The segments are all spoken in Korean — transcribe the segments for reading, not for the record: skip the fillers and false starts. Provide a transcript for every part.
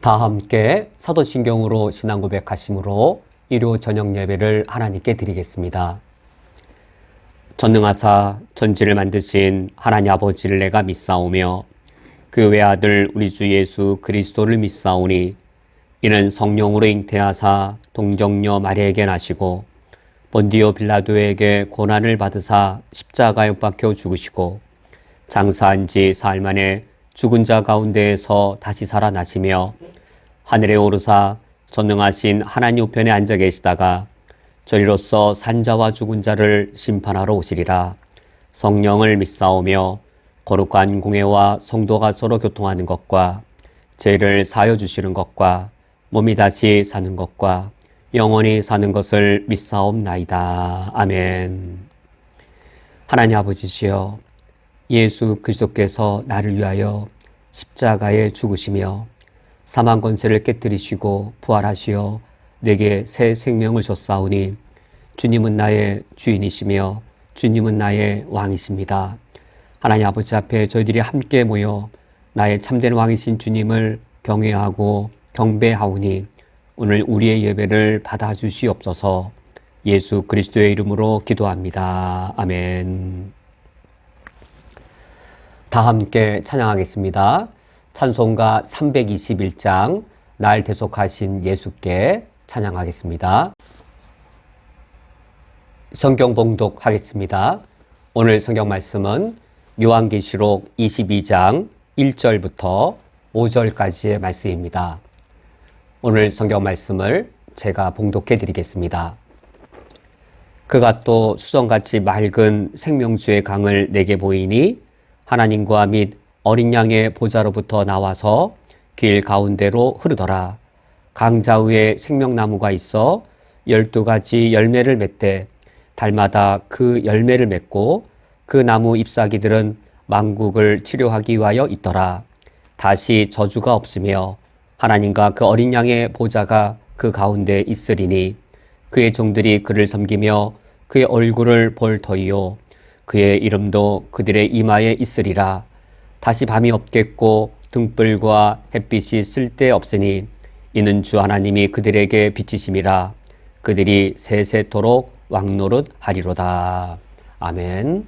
다 함께 사도신경으로 신앙 고백하심으로 일요 저녁 예배를 하나님께 드리겠습니다. 전능하사 전지를 만드신 하나님 아버지를 내가 믿사오며 그 외아들 우리 주 예수 그리스도를 믿사오니 이는 성령으로 잉태하사 동정녀 마리아에게 나시고 본디오 빌라도에게 고난을 받으사 십자가에 못 박혀 죽으시고 장사한 지 사흘 만에 죽은 자 가운데에서 다시 살아나시며 하늘에 오르사 전능하신 하나님 우편에 앉아 계시다가 저리로서 산자와 죽은 자를 심판하러 오시리라. 성령을 믿사오며 거룩한 공회와 성도가 서로 교통하는 것과 죄를 사하여 주시는 것과 몸이 다시 사는 것과 영원히 사는 것을 믿사옵나이다. 아멘. 하나님 아버지시여, 예수 그리스도께서 나를 위하여 십자가에 죽으시며 사망 권세를 깨뜨리시고 부활하시어 내게 새 생명을 줬사오니 주님은 나의 주인이시며 주님은 나의 왕이십니다. 하나님 아버지 앞에 저희들이 함께 모여 나의 참된 왕이신 주님을 경외하고 경배하오니 오늘 우리의 예배를 받아주시옵소서. 예수 그리스도의 이름으로 기도합니다. 아멘. 다 함께 찬양하겠습니다. 찬송가 321장 날 대속하신 예수께 찬양하겠습니다. 성경 봉독하겠습니다. 오늘 성경 말씀은 요한계시록 22장 1절부터 5절까지의 말씀입니다. 오늘 성경 말씀을 제가 봉독해 드리겠습니다. 그가 또 수정같이 맑은 생명수의 강을 내게 보이니 하나님과 및 어린 양의 보좌로부터 나와서 길 가운데로 흐르더라. 강 좌우에 생명나무가 있어 12가지 열매를 맺되 달마다 그 열매를 맺고 그 나무 잎사귀들은 만국을 치료하기 위하여 있더라. 다시 저주가 없으며 하나님과 그 어린 양의 보좌가 그 가운데 있으리니 그의 종들이 그를 섬기며 그의 얼굴을 볼 터이요 그의 이름도 그들의 이마에 있으리라. 다시 밤이 없겠고 등불과 햇빛이 쓸데없으니 이는 주 하나님이 그들에게 비치심이라. 그들이 세세토록 왕노릇하리로다. 아멘.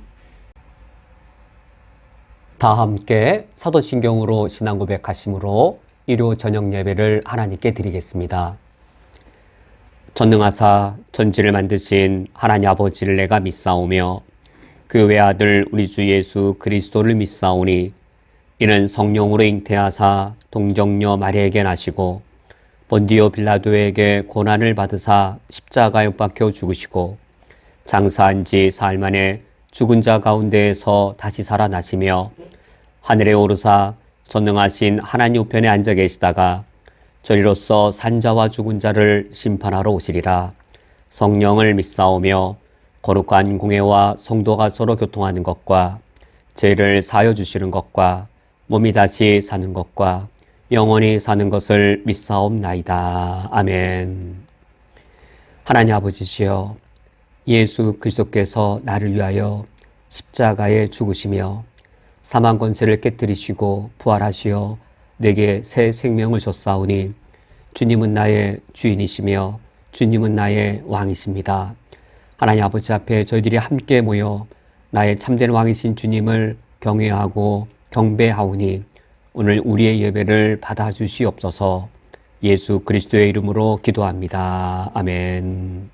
다 함께 사도신경으로 신앙 고백하심으로 일요 저녁 예배를 하나님께 드리겠습니다. 전능하사 전지를 만드신 하나님 아버지를 내가 믿사오며 그 외아들 우리 주 예수 그리스도를 믿사오니 이는 성령으로 잉태하사 동정녀 마리아에게 나시고 본디오 빌라도에게 고난을 받으사 십자가에 못 박혀 죽으시고 장사한 지 사흘 만에 죽은 자 가운데에서 다시 살아나시며 하늘에 오르사 전능하신 하나님 우편에 앉아 계시다가 저리로서 산자와 죽은 자를 심판하러 오시리라. 성령을 믿사오며 거룩한 공회와 성도가 서로 교통하는 것과 죄를 사하여 주시는 것과 몸이 다시 사는 것과 영원히 사는 것을 믿사옵나이다. 아멘. 하나님 아버지시여, 예수 그리스도께서 나를 위하여 십자가에 죽으시며 사망 권세를 깨뜨리시고 부활하시어 내게 새 생명을 줬사오니 주님은 나의 주인이시며 주님은 나의 왕이십니다. 하나님 아버지 앞에 저희들이 함께 모여 나의 참된 왕이신 주님을 경외하고 경배하오니 오늘 우리의 예배를 받아주시옵소서. 예수 그리스도의 이름으로 기도합니다. 아멘.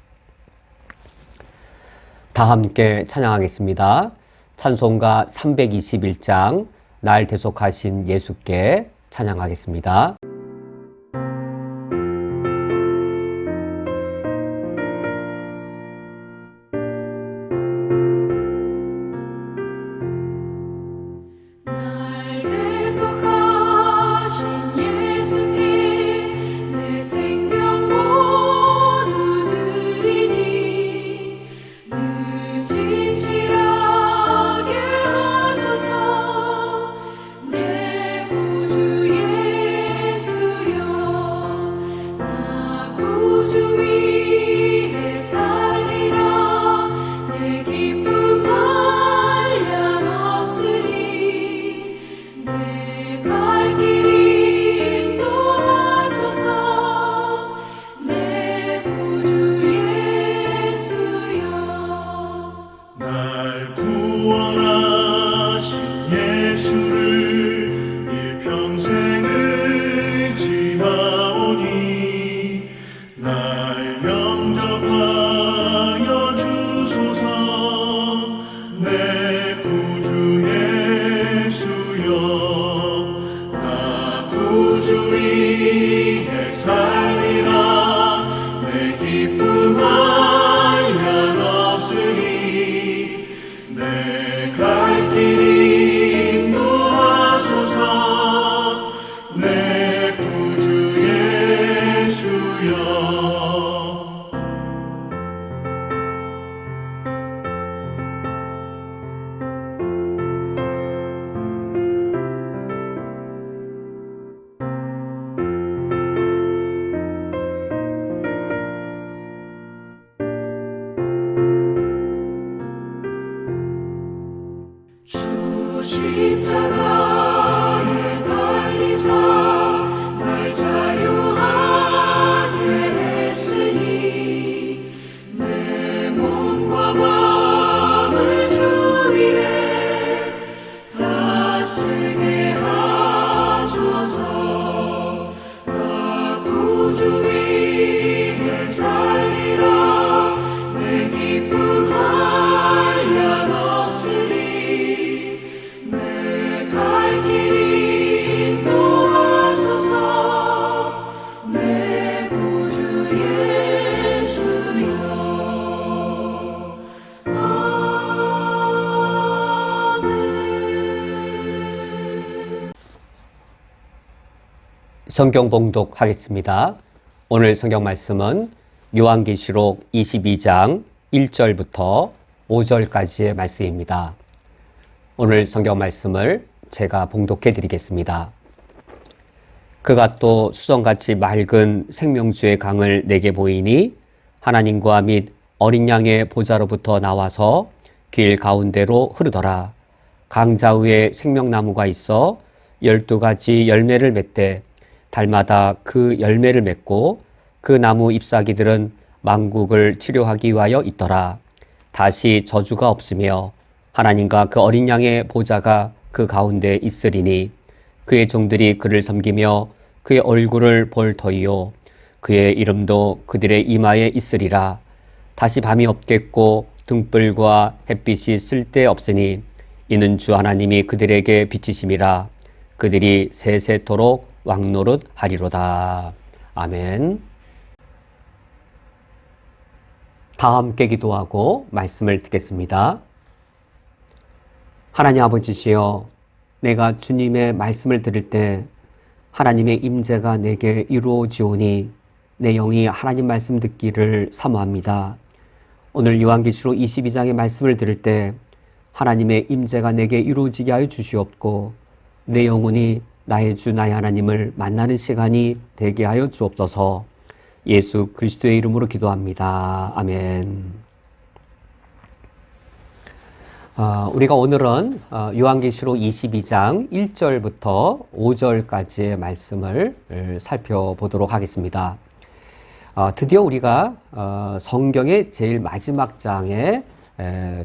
다 함께 찬양하겠습니다. 찬송가 321장 날 대속하신 예수께 찬양하겠습니다. 진실하게 하소서. 내 구주 예수 성경 봉독하겠습니다. 오늘 성경 말씀은 요한계시록 22장 1절부터 5절까지의 말씀입니다. 오늘 성경 말씀을 제가 봉독해 드리겠습니다. 그가 또 수정같이 맑은 생명수의 강을 내게 보이니 하나님과 및 어린 양의 보좌로부터 나와서 길 가운데로 흐르더라. 강자위에 생명나무가 있어 12가지 열매를 맺되 달마다 그 열매를 맺고 그 나무 잎사귀들은 만국을 치료하기 위하여 있더라. 다시 저주가 없으며 하나님과 그 어린 양의 보좌가 그 가운데 있으리니 그의 종들이 그를 섬기며 그의 얼굴을 볼 터이요 그의 이름도 그들의 이마에 있으리라. 다시 밤이 없겠고 등불과 햇빛이 쓸데없으니 이는 주 하나님이 그들에게 비치심이라. 그들이 세세토록 왕노릇 하리로다. 아멘. 다 함께 기도하고 말씀을 듣겠습니다. 하나님 아버지시여, 내가 주님의 말씀을 들을 때 하나님의 임재가 내게 이루어지오니 내 영이 하나님 말씀 듣기를 사모합니다. 오늘 요한계시록 22장의 말씀을 들을 때 하나님의 임재가 내게 이루어지게 하여 주시옵고 내 영혼이 나의 주 나의 하나님을 만나는 시간이 되게 하여 주옵소서. 예수 그리스도의 이름으로 기도합니다. 아멘. 우리가 오늘은 요한계시록 22장 1절부터 5절까지의 말씀을 살펴보도록 하겠습니다. 드디어 우리가 성경의 제일 마지막 장에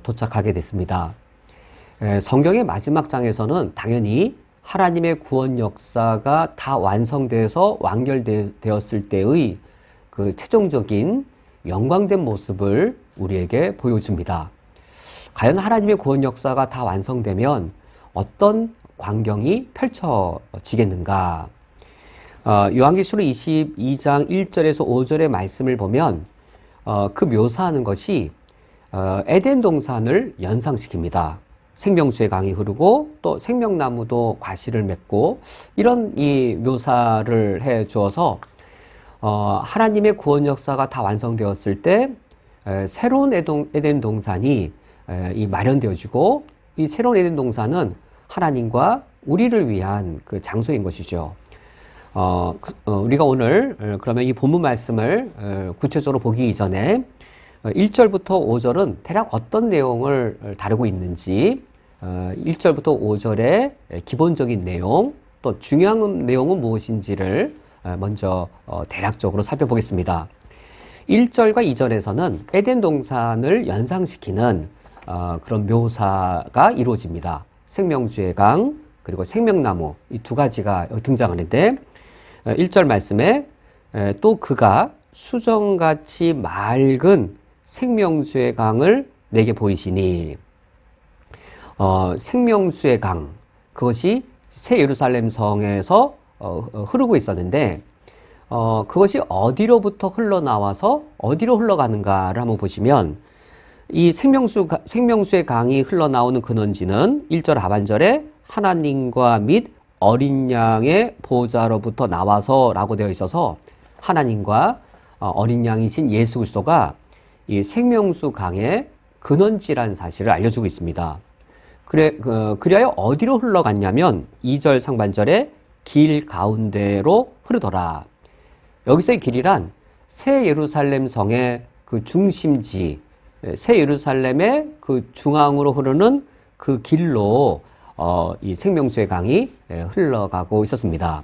도착하게 됐습니다. 성경의 마지막 장에서는 당연히 하나님의 구원 역사가 다 완성돼서 완결되었을 때의 그 최종적인 영광된 모습을 우리에게 보여줍니다. 과연 하나님의 구원 역사가 다 완성되면 어떤 광경이 펼쳐지겠는가? 요한계시록 22장 1절에서 5절의 말씀을 보면 그 묘사하는 것이 에덴 동산을 연상시킵니다. 생명수의 강이 흐르고 또 생명나무도 과실을 맺고 이런 이 묘사를 해 주어서 하나님의 구원 역사가 다 완성되었을 때 새로운 에덴 동산이 마련되어지고 이 새로운 에덴 동산은 하나님과 우리를 위한 그 장소인 것이죠. 우리가 오늘 그러면 이 본문 말씀을 구체적으로 보기 이전에 1절부터 5절은 대략 어떤 내용을 다루고 있는지 1절부터 5절의 기본적인 내용 또 중요한 내용은 무엇인지를 먼저 대략적으로 살펴보겠습니다. 1절과 2절에서는 에덴 동산을 연상시키는 그런 묘사가 이루어집니다. 생명수의 강 그리고 생명나무 이 두 가지가 등장하는데 1절 말씀에 또 그가 수정같이 맑은 생명수의 강을 내게 보이시니 생명수의 강 그것이 새 예루살렘 성에서 흐르고 있었는데 그것이 어디로부터 흘러나와서 어디로 흘러가는가를 한번 보시면 이 생명수의 강이 흘러나오는 근원지는 1절 하반절에 하나님과 및 어린 양의 보좌로부터 나와서 라고 되어 있어서 하나님과 어린 양이신 예수 그리스도가 이 생명수 강의 근원지라는 사실을 알려주고 있습니다. 그리하여 어디로 흘러갔냐면 2절 상반절에 길 가운데로 흐르더라. 여기서의 길이란 새 예루살렘 성의 그 중심지, 새 예루살렘의 그 중앙으로 흐르는 그 길로 이 생명수의 강이 흘러가고 있었습니다.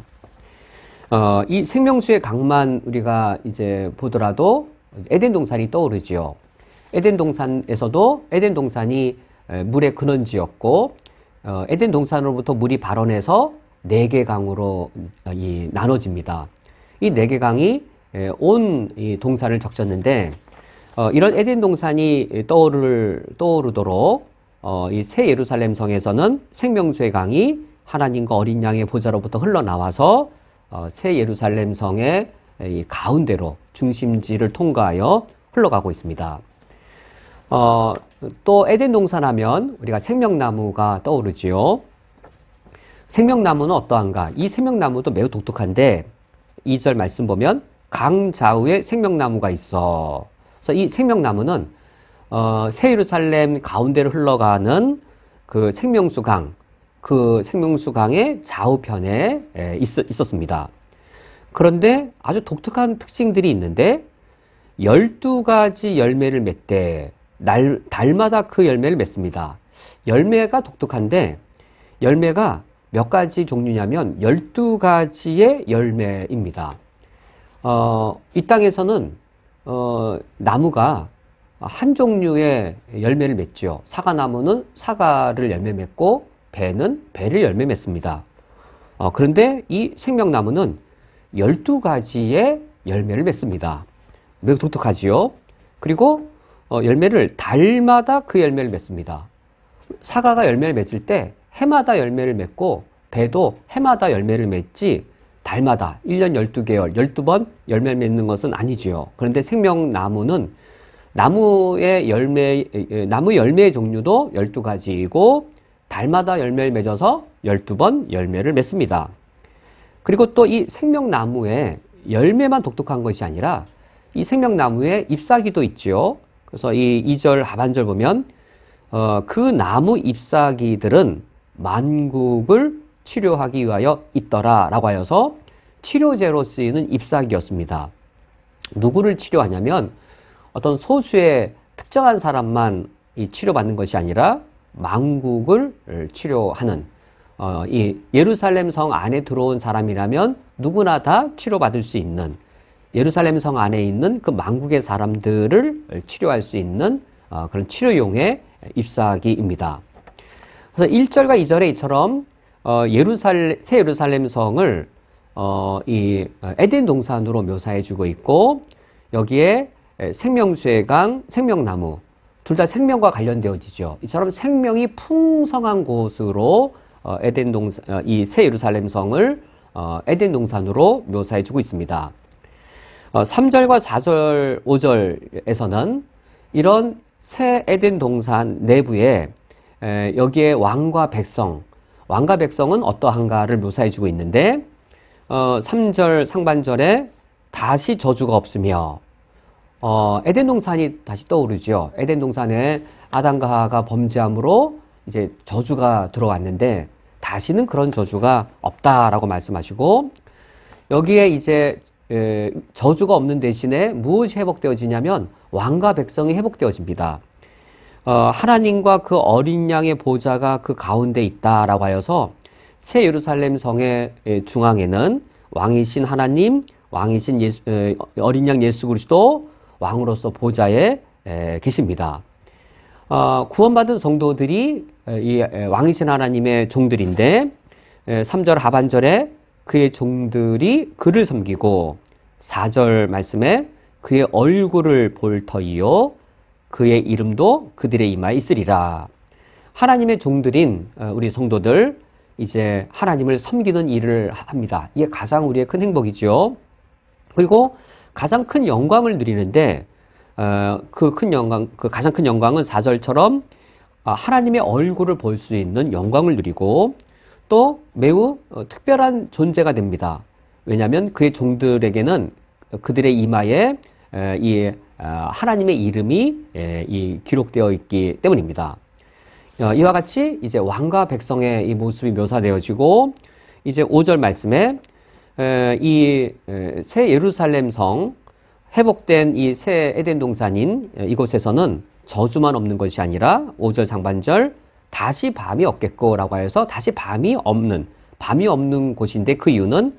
이 생명수의 강만 우리가 이제 보더라도 에덴 동산이 떠오르지요. 에덴 동산에서도 에덴 동산이 물의 근원지였고 에덴 동산으로부터 물이 발원해서 4개 강으로 나눠집니다. 이 4개 강이 온 이 동산을 적셨는데 이런 에덴 동산이 떠오르도록 이 새 예루살렘 성에서는 생명수의 강이 하나님과 어린 양의 보좌로부터 흘러나와서 새 예루살렘 성의 이 가운데로 중심지를 통과하여 흘러가고 있습니다. 또 에덴 동산 하면 우리가 생명나무가 떠오르지요. 생명나무는 어떠한가? 이 생명나무도 매우 독특한데 2절 말씀 보면 강 좌우에 생명나무가 있어. 그래서 이 생명나무는 새 예루살렘 가운데로 흘러가는 그 생명수강, 그 생명수강의 좌우편에 있었습니다. 그런데 아주 독특한 특징들이 있는데 12가지 열매를 맺되 달마다 그 열매를 맺습니다. 열매가 독특한데 열매가 몇 가지 종류냐면 12가지의 열매입니다. 이 땅에서는 나무가 한 종류의 열매를 맺죠. 사과나무는 사과를 열매 맺고 배는 배를 열매 맺습니다. 그런데 이 생명나무는 12가지의 열매를 맺습니다. 매우 독특하지요. 그리고 열매를 달마다 그 열매를 맺습니다. 사과가 열매를 맺을 때 해마다 열매를 맺고 배도 해마다 열매를 맺지 달마다 1년 12개월, 12번 열매를 맺는 것은 아니지요. 그런데 생명나무는 나무 열매의 종류도 12가지이고 달마다 열매를 맺어서 12번 열매를 맺습니다. 그리고 또 이 생명나무의 열매만 독특한 것이 아니라 이 생명나무에 잎사귀도 있죠. 그래서 이 2절 하반절 보면 그 나무 잎사귀들은 만국을 치료하기 위하여 있더라 라고 하여서 치료제로 쓰이는 잎사귀였습니다. 누구를 치료하냐면 어떤 소수의 특정한 사람만 치료받는 것이 아니라 만국을 치료하는 이 예루살렘 성 안에 들어온 사람이라면 누구나 다 치료받을 수 있는 예루살렘 성 안에 있는 그 만국의 사람들을 치료할 수 있는 그런 치료용의 잎사귀입니다. 그래서 1절과 2절에 이처럼 새 예루살렘 성을 이 에덴 동산으로 묘사해 주고 있고 여기에 생명수의 강, 생명나무 둘 다 생명과 관련되어지죠. 이처럼 생명이 풍성한 곳으로 이 새 예루살렘 성을 에덴 동산으로 묘사해 주고 있습니다. 3절과 4절, 5절에서는 이런 새 에덴 동산 내부에 여기에 왕과 백성은 어떠한가를 묘사해 주고 있는데 3절 상반절에 다시 저주가 없으며 에덴 동산이 다시 떠오르죠. 에덴 동산에 아담과 하와가 범죄함으로 이제 저주가 들어왔는데 다시는 그런 저주가 없다라고 말씀하시고 여기에 이제 저주가 없는 대신에 무엇이 회복되어지냐면 왕과 백성이 회복되어집니다. 하나님과 그 어린 양의 보좌가 그 가운데 있다라고 하여서 새 예루살렘 성의 중앙에는 왕이신 하나님, 왕이신 어린 양 예수 그리스도 왕으로서 보좌에 계십니다. 구원받은 성도들이 이 왕이신 하나님의 종들인데 3절 하반절에 그의 종들이 그를 섬기고 4절 말씀에 그의 얼굴을 볼 터이요 그의 이름도 그들의 이마에 있으리라. 하나님의 종들인 우리 성도들 이제 하나님을 섬기는 일을 합니다. 이게 가장 우리의 큰 행복이죠. 그리고 가장 큰 영광을 누리는데 그 가장 큰 영광은 4절처럼 하나님의 얼굴을 볼 수 있는 영광을 누리고 또 매우 특별한 존재가 됩니다. 왜냐하면 그의 종들에게는 그들의 이마에 이 하나님의 이름이 기록되어 있기 때문입니다. 이와 같이 이제 왕과 백성의 이 모습이 묘사되어지고 이제 5절 말씀에 이 새 예루살렘 성 회복된 이 새 에덴 동산인 이곳에서는 저주만 없는 것이 아니라 5절 상반절 다시 밤이 없겠고라고 해서 다시 밤이 없는 곳인데 그 이유는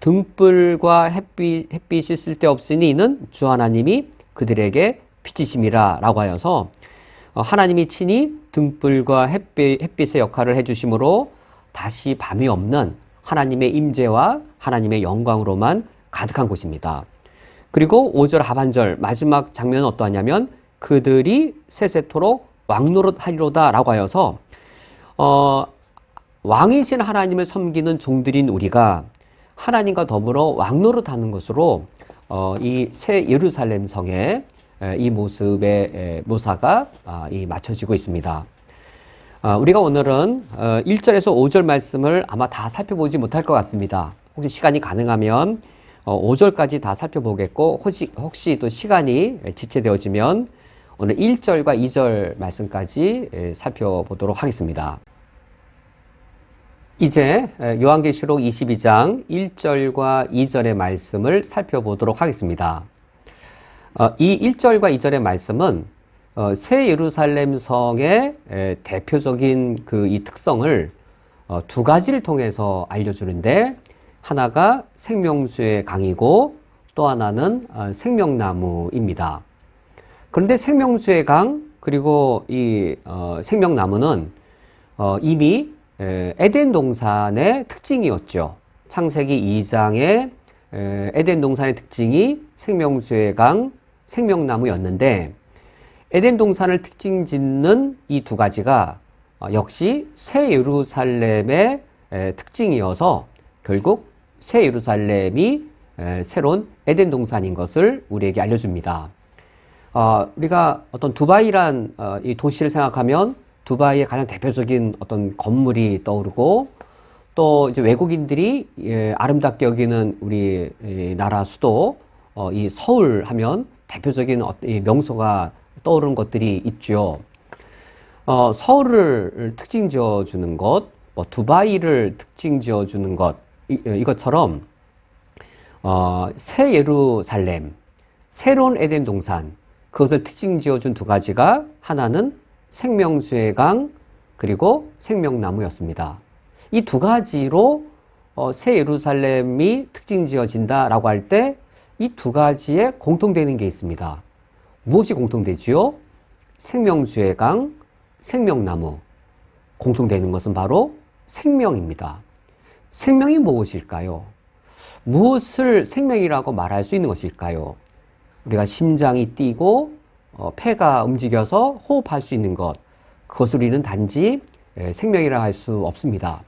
등불과 햇빛이 쓸데없으니 이는 주 하나님이 그들에게 빛이심이라 라고 하여서 하나님이 친히 등불과 햇빛의 역할을 해주심으로 다시 밤이 없는 하나님의 임재와 하나님의 영광으로만 가득한 곳입니다. 그리고 5절 하반절 마지막 장면은 어떠하냐면 그들이 세세토록 왕노릇하리로다 라고 하여서 왕이신 하나님을 섬기는 종들인 우리가 하나님과 더불어 왕노릇하는 것으로 이 새 예루살렘 성의 이 모습의 묘사가 맞춰지고 있습니다. 우리가 오늘은 1절에서 5절 말씀을 아마 다 살펴보지 못할 것 같습니다. 혹시 시간이 가능하면 5절까지 다 살펴보겠고 혹시 또 시간이 지체되어지면 오늘 1절과 2절 말씀까지 살펴보도록 하겠습니다. 이제 요한계시록 22장 1절과 2절의 말씀을 살펴보도록 하겠습니다. 이 1절과 2절의 말씀은 새 예루살렘 성의 대표적인 이 특성을 두 가지를 통해서 알려주는데, 하나가 생명수의 강이고 또 하나는 생명나무입니다. 그런데 생명수의 강 그리고 이 생명나무는 이미 에덴 동산의 특징이었죠. 창세기 2장의 에덴 동산의 특징이 생명수의 강, 생명나무였는데, 에덴 동산을 특징 짓는 이 두 가지가 역시 새 예루살렘의 특징이어서 결국 새 예루살렘이 새로운 에덴 동산인 것을 우리에게 알려줍니다. 우리가 어떤 두바이란 이 도시를 생각하면 두바이의 가장 대표적인 어떤 건물이 떠오르고, 또 이제 외국인들이 아름답게 여기는 우리 나라 수도 이 서울 하면 대표적인 명소가 떠오르는 것들이 있죠. 서울을 특징 지어주는 것, 두바이를 특징 지어주는 것, 이것처럼 새 예루살렘, 새로운 에덴 동산, 그것을 특징 지어준 두 가지가 하나는 생명수의 강 그리고 생명나무였습니다. 이 두 가지로 새 예루살렘이 특징 지어진다라고 할 때 이 두 가지에 공통되는 게 있습니다. 무엇이 공통되지요? 생명수의 강, 생명나무. 공통되는 것은 바로 생명입니다. 생명이 무엇일까요? 무엇을 생명이라고 말할 수 있는 것일까요? 우리가 심장이 뛰고 폐가 움직여서 호흡할 수 있는 것, 그것을 우리는 단지 생명이라 할 수 없습니다.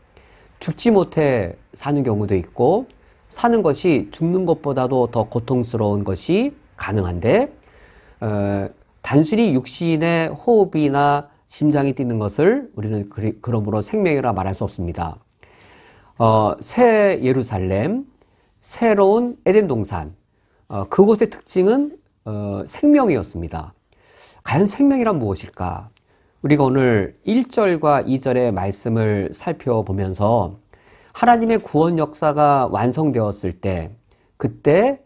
죽지 못해 사는 경우도 있고, 사는 것이 죽는 것보다도 더 고통스러운 것이 가능한데, 단순히 육신의 호흡이나 심장이 뛰는 것을 우리는 그러므로 생명이라 말할 수 없습니다. 새 예루살렘, 새로운 에덴 동산, 그곳의 특징은 생명이었습니다. 과연 생명이란 무엇일까? 우리가 오늘 1절과 2절의 말씀을 살펴보면서 하나님의 구원 역사가 완성되었을 때, 그때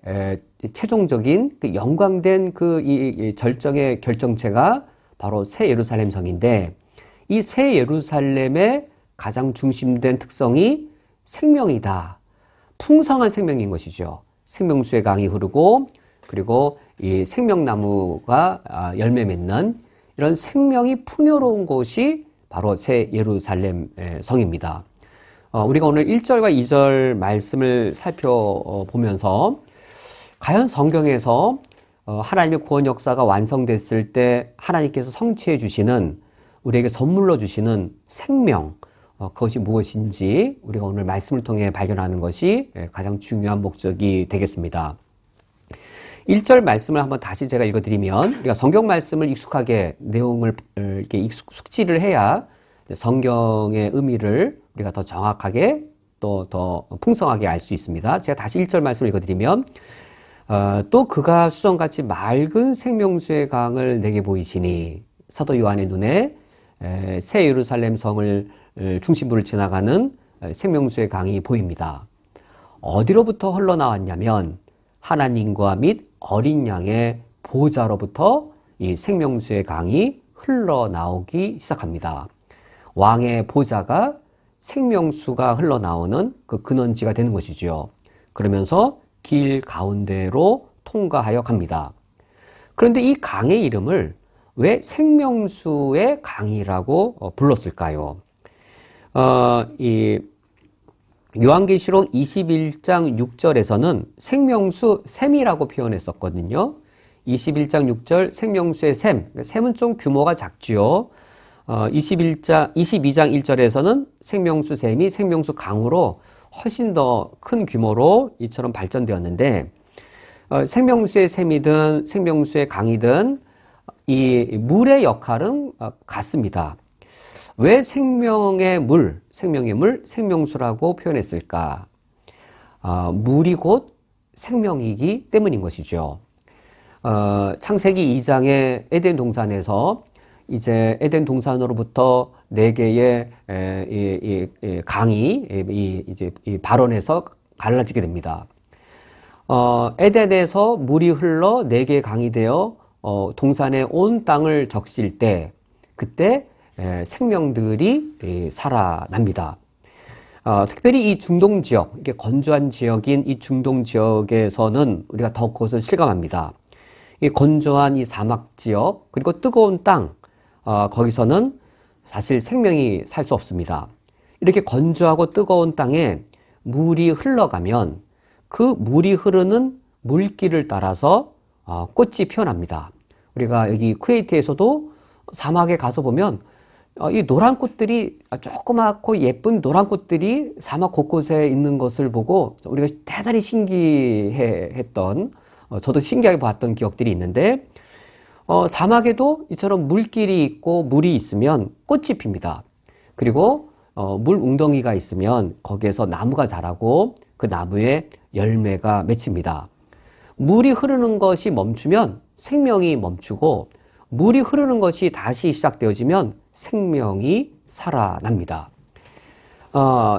최종적인 영광된 이 절정의 결정체가 바로 새 예루살렘 성인데, 이 새 예루살렘의 가장 중심된 특성이 생명이다. 풍성한 생명인 것이죠. 생명수의 강이 흐르고, 그리고 이 생명나무가 열매 맺는 이런 생명이 풍요로운 곳이 바로 새 예루살렘 성입니다. 우리가 오늘 1절과 2절 말씀을 살펴보면서 과연 성경에서 하나님의 구원 역사가 완성됐을 때 하나님께서 성취해 주시는, 우리에게 선물로 주시는 생명, 그것이 무엇인지 우리가 오늘 말씀을 통해 발견하는 것이 가장 중요한 목적이 되겠습니다. 1절 말씀을 한번 다시 제가 읽어드리면, 우리가 성경 말씀을 익숙하게 내용을 이렇게 숙지를 해야 성경의 의미를 우리가 더 정확하게 또 더 풍성하게 알 수 있습니다. 제가 다시 1절 말씀을 읽어드리면, 또 그가 수정같이 맑은 생명수의 강을 내게 보이시니, 사도 요한의 눈에 새 예루살렘 성을 중심부를 지나가는 생명수의 강이 보입니다. 어디로부터 흘러나왔냐면 하나님과 및 어린 양의 보좌로부터 이 생명수의 강이 흘러나오기 시작합니다. 왕의 보좌가 생명수가 흘러나오는 그 근원지가 되는 것이죠. 그러면서 길 가운데로 통과하여 갑니다. 그런데 이 강의 이름을 왜 생명수의 강이라고 불렀을까요? 이 요한계시록 21장 6절에서는 생명수 샘이라고 표현했었거든요. 21장 6절 생명수의 샘, 샘은 좀 규모가 작지요. 22장 1절에서는 생명수 샘이 생명수 강으로 훨씬 더 큰 규모로 이처럼 발전되었는데, 생명수의 샘이든 생명수의 강이든 이 물의 역할은 같습니다. 왜 생명의 물, 생명수라고 표현했을까? 물이 곧 생명이기 때문인 것이죠. 창세기 2장의 에덴 동산에서 이제 에덴 동산으로부터 네 개의 강이 이제 발원해서 갈라지게 됩니다. 에덴에서 물이 흘러 네 개의 강이 되어 동산의 온 땅을 적실 때 그때 생명들이 살아납니다. 특별히 이 중동 지역, 이게 건조한 지역인 이 중동 지역에서는 우리가 더 그것을 실감합니다. 이 건조한 이 사막 지역, 그리고 뜨거운 땅, 거기서는 사실 생명이 살 수 없습니다. 이렇게 건조하고 뜨거운 땅에 물이 흘러가면 그 물이 흐르는 물길을 따라서 꽃이 피어납니다. 우리가 여기 쿠웨이트에서도 사막에 가서 보면 이 노란 꽃들이 조그맣고 예쁜 노란 꽃들이 사막 곳곳에 있는 것을 보고 우리가 대단히 신기했던 저도 신기하게 봤던 기억들이 있는데 사막에도 이처럼 물길이 있고 물이 있으면 꽃이 핍니다. 그리고 물 웅덩이가 있으면 거기에서 나무가 자라고 그 나무에 열매가 맺힙니다. 물이 흐르는 것이 멈추면 생명이 멈추고 물이 흐르는 것이 다시 시작되어지면 생명이 살아납니다.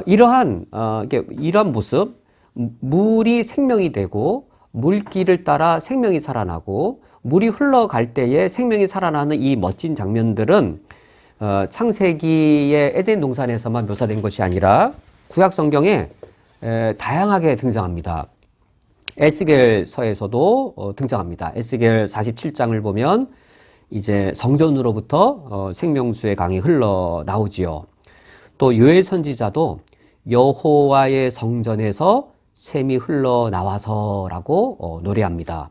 이러한 모습, 물이 생명이 되고 물길을 따라 생명이 살아나고 물이 흘러갈 때에 생명이 살아나는 이 멋진 장면들은 창세기의 에덴 동산에서만 묘사된 것이 아니라 구약 성경에 다양하게 등장합니다. 에스겔서에서도 등장합니다. 에스겔 47장을 보면 이제 성전으로부터 생명수의 강이 흘러나오지요. 또 요엘 선지자도 여호와의 성전에서 샘이 흘러나와서라고 노래합니다.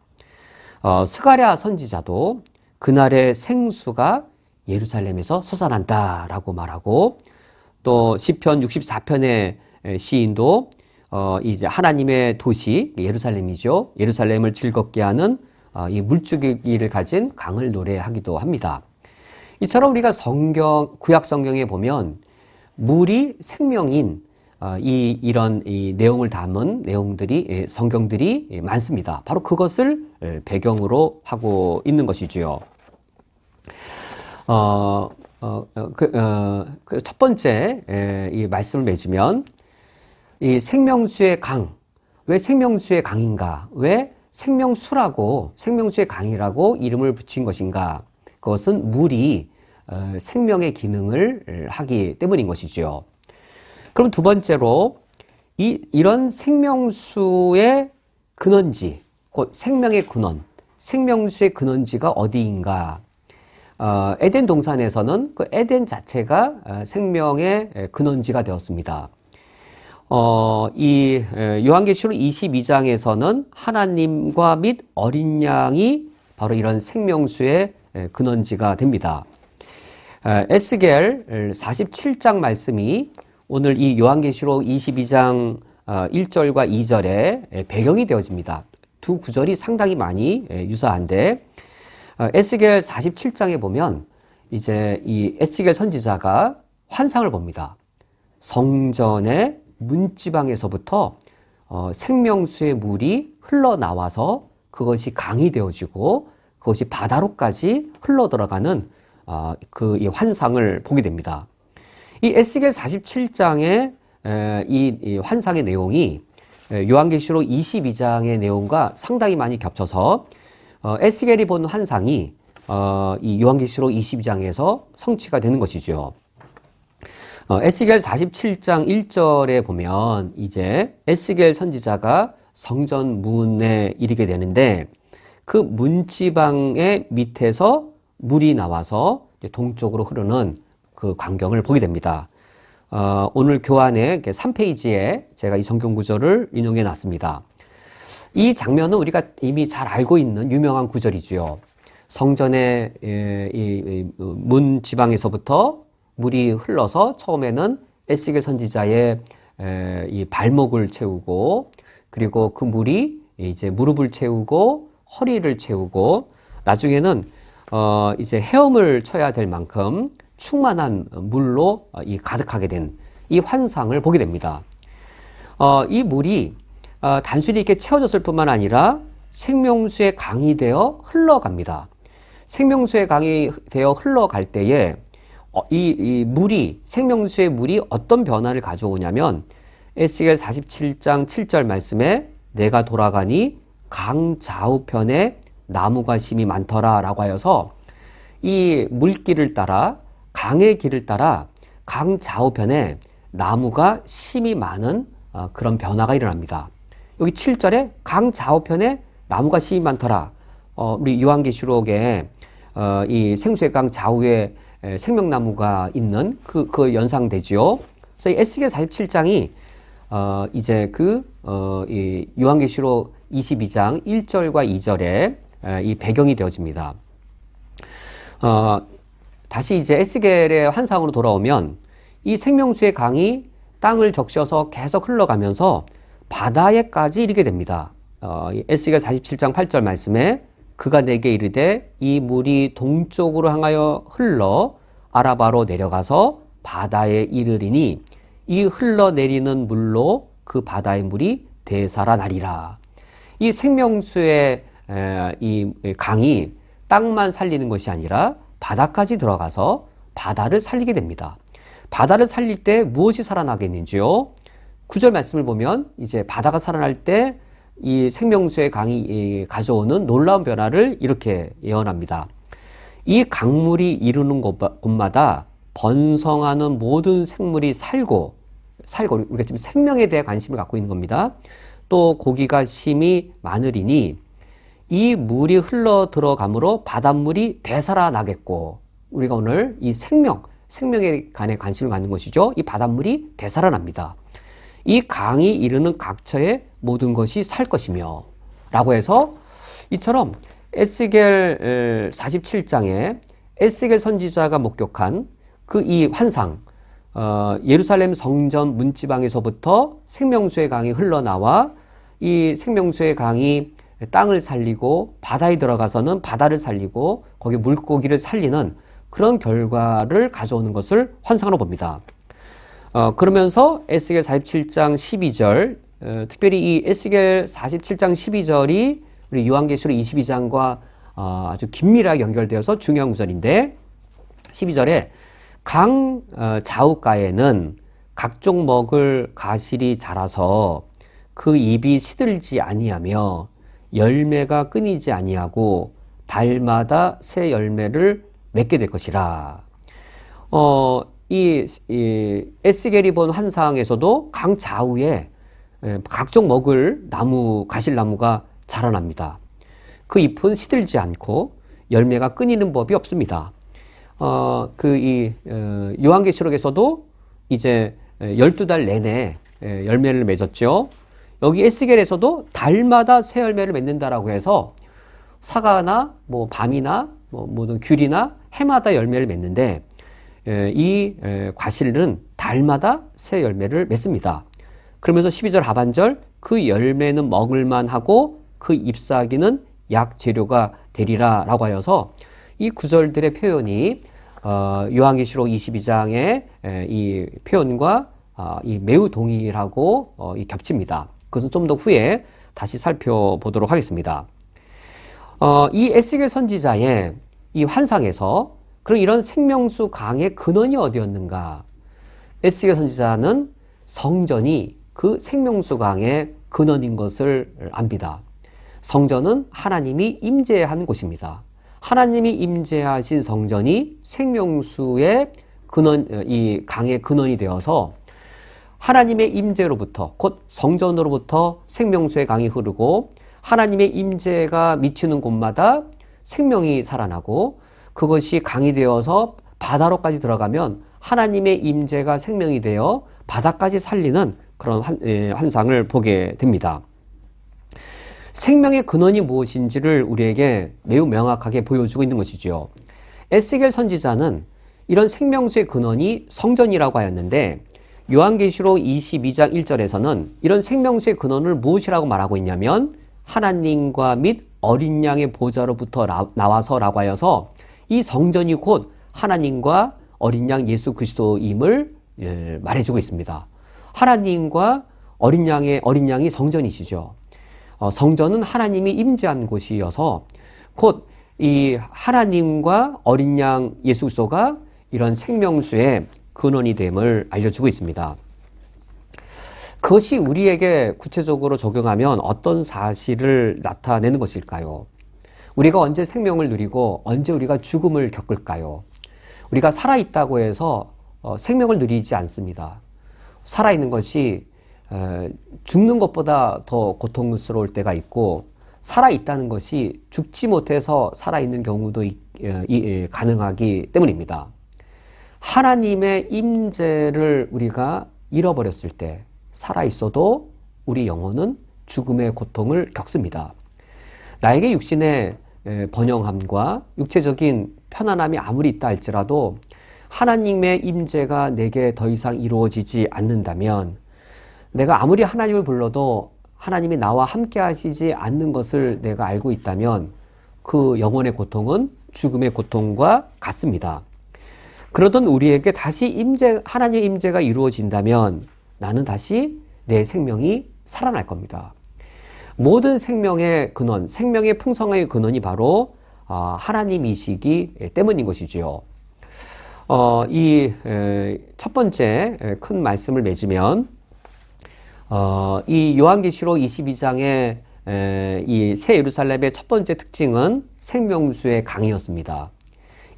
스가랴 선지자도 그날의 생수가 예루살렘에서 솟아난다라고 말하고, 또 시편 64편의 시인도 이제 하나님의 도시 예루살렘이죠. 예루살렘을 즐겁게 하는 이 물줄기를 가진 강을 노래하기도 합니다. 이처럼 우리가 구약 성경에 보면 물이 생명인 이런 내용을 담은 성경들이 많습니다. 바로 그것을 배경으로 하고 있는 것이지요. 첫 번째 이 말씀을 맺으면 이 생명수의 강, 왜 생명수의 강인가? 왜 생명수의 강이라고 이름을 붙인 것인가? 그것은 물이 생명의 기능을 하기 때문인 것이지요. 그럼 두 번째로 이런 생명수의 근원지, 곧 생명의 근원, 생명수의 근원지가 어디인가? 에덴 동산에서는 그 에덴 자체가 생명의 근원지가 되었습니다. 이 요한계시록 22장에서는 하나님과 및 어린 양이 바로 이런 생명수의 근원지가 됩니다. 에스겔 47장 말씀이 오늘 이 요한계시록 22장 1절과 2절에 배경이 되어집니다. 두 구절이 상당히 많이 유사한데, 에스겔 47장에 보면 이제 이 에스겔 선지자가 환상을 봅니다. 성전의 문지방에서부터 생명수의 물이 흘러나와서 그것이 강이 되어지고 그것이 바다로까지 흘러들어가는 이 환상을 보게 됩니다. 이 에스겔 47장의 이 환상의 내용이 요한계시록 22장의 내용과 상당히 많이 겹쳐서 에스겔이 본 환상이 이 요한계시록 22장에서 성취가 되는 것이죠. 에스겔 47장 1절에 보면 이제 에스겔 선지자가 성전 문에 이르게 되는데 그 문지방의 밑에서 물이 나와서 동쪽으로 흐르는 그 광경을 보게 됩니다. 오늘 교환의 3페이지에 제가 이 성경 구절을 인용해 놨습니다. 이 장면은 우리가 이미 잘 알고 있는 유명한 구절이지요. 성전의 문 지방에서부터 물이 흘러서 처음에는 에스겔 선지자의 이 발목을 채우고, 그리고 그 물이 이제 무릎을 채우고 허리를 채우고 나중에는 이제 헤엄을 쳐야 될 만큼 충만한 물로 가득하게 된 이 환상을 보게 됩니다. 이 물이 단순히 이렇게 채워졌을 뿐만 아니라 생명수의 강이 되어 흘러갑니다. 생명수의 강이 되어 흘러갈 때에 이 물이, 생명수의 물이 어떤 변화를 가져오냐면 에스겔 47장 7절 말씀에 내가 돌아가니 강 좌우편에 나무가 심이 많더라 라고 하여서 이 물길을 따라, 강의 길을 따라 강 좌우편에 나무가 심이 많은 그런 변화가 일어납니다. 여기 7절에 강 좌우편에 나무가 심이 많더라. 우리 요한계시록에 이 생수의 강 좌우에 생명나무가 있는 그 연상되지요. 그래서 이 에스겔 47장이 이제 이 요한계시록 22장 1절과 2절에 이 배경이 되어집니다. 다시 이제 에스겔의 환상으로 돌아오면 이 생명수의 강이 땅을 적셔서 계속 흘러가면서 바다에까지 이르게 됩니다. 에스겔 47장 8절 말씀에 그가 내게 이르되 이 물이 동쪽으로 향하여 흘러 아라바로 내려가서 바다에 이르리니 이 흘러내리는 물로 그 바다의 물이 되살아나리라. 이 생명수의 이 강이 땅만 살리는 것이 아니라 바다까지 들어가서 바다를 살리게 됩니다. 바다를 살릴 때 무엇이 살아나겠는지요? 9절 말씀을 보면 이제 바다가 살아날 때 이 생명수의 강이 가져오는 놀라운 변화를 이렇게 예언합니다. 이 강물이 이르는 곳마다 번성하는 모든 생물이 살고 우리가 지금 생명에 대해 관심을 갖고 있는 겁니다. 또 고기가 심히 많으리니 이 물이 흘러 들어가므로 바닷물이 되살아나겠고, 우리가 오늘 이 생명에 관해 관심을 갖는 것이죠. 이 바닷물이 되살아납니다. 이 강이 이르는 각처에 모든 것이 살 것이며 라고 해서 이처럼 에스겔 47장에 에스겔 선지자가 목격한 그 이 환상, 예루살렘 성전 문지방에서부터 생명수의 강이 흘러나와 이 생명수의 강이 땅을 살리고 바다에 들어가서는 바다를 살리고 거기 물고기를 살리는 그런 결과를 가져오는 것을 환상으로 봅니다. 그러면서 에스겔 47장 12절, 특별히 이 에스겔 47장 12절이 우리 요한계시록 22장과 아주 긴밀하게 연결되어서 중요한 구절인데, 12절에 강 좌우가에는 각종 먹을 가실이 자라서 그 잎이 시들지 아니하며 열매가 끊이지 아니하고 달마다 새 열매를 맺게 될 것이라. 이 에스겔이 본 환상에서도 강 좌우에 각종 먹을 나무, 가실나무가 자라납니다. 그 잎은 시들지 않고 열매가 끊이는 법이 없습니다. 요한계시록에서도 이제 12달 내내 열매를 맺었죠. 여기 에스겔에서도 달마다 새 열매를 맺는다라고 해서 사과나 뭐 밤이나 모든 귤이나 해마다 열매를 맺는데, 이 과실은 달마다 새 열매를 맺습니다. 그러면서 12절 하반절 그 열매는 먹을만 하고 그 잎사귀는 약 재료가 되리라 라고 하여서 이 구절들의 표현이 요한계시록 22장의 이 표현과 이 매우 동일하고 겹칩니다. 그것은 좀 더 후에 다시 살펴보도록 하겠습니다. 이 에스겔 선지자의 이 환상에서 그럼 이런 생명수 강의 근원이 어디였는가? 에스겔 선지자는 성전이 그 생명수 강의 근원인 것을 압니다. 성전은 하나님이 임재한 곳입니다. 하나님이 임재하신 성전이 생명수의 근원, 이 강의 근원이 되어서 하나님의 임재로부터, 곧 성전으로부터 생명수의 강이 흐르고 하나님의 임재가 미치는 곳마다 생명이 살아나고 그것이 강이 되어서 바다로까지 들어가면 하나님의 임재가 생명이 되어 바다까지 살리는 그런 환상을 보게 됩니다. 생명의 근원이 무엇인지를 우리에게 매우 명확하게 보여주고 있는 것이죠. 에스겔 선지자는 이런 생명수의 근원이 성전이라고 하였는데, 요한계시록 22장 1절에서는 이런 생명수의 근원을 무엇이라고 말하고 있냐면 하나님과 및 어린 양의 보좌로부터 나와서라고 하여서 이 성전이 곧 하나님과 어린 양 예수 그리스도임을 말해주고 있습니다. 하나님과 어린 양이 성전이시죠. 성전은 하나님이 임재한 곳이어서 곧 이 하나님과 어린 양 예수 그리스도가 이런 생명수의 근원이 됨을 알려주고 있습니다. 그것이 우리에게 구체적으로 적용하면 어떤 사실을 나타내는 것일까요? 우리가 언제 생명을 누리고 언제 우리가 죽음을 겪을까요? 우리가 살아있다고 해서 생명을 누리지 않습니다. 살아있는 것이 죽는 것보다 더 고통스러울 때가 있고, 살아있다는 것이 죽지 못해서 살아있는 경우도 가능하기 때문입니다. 하나님의 임재를 우리가 잃어버렸을 때 살아있어도 우리 영혼은 죽음의 고통을 겪습니다. 나에게 육신의 번영함과 육체적인 편안함이 아무리 있다 할지라도 하나님의 임재가 내게 더 이상 이루어지지 않는다면, 내가 아무리 하나님을 불러도 하나님이 나와 함께 하시지 않는 것을 내가 알고 있다면 그 영혼의 고통은 죽음의 고통과 같습니다. 그러던 우리에게 다시 하나님의 임재가 이루어진다면 나는 다시 내 생명이 살아날 겁니다. 모든 생명의 근원, 생명의 풍성의 근원이 바로 하나님이시기 때문인 것이지요. 이 첫 번째 큰 말씀을 맺으면, 이 요한계시록 22장의 이 새 예루살렘의 첫 번째 특징은 생명수의 강이었습니다.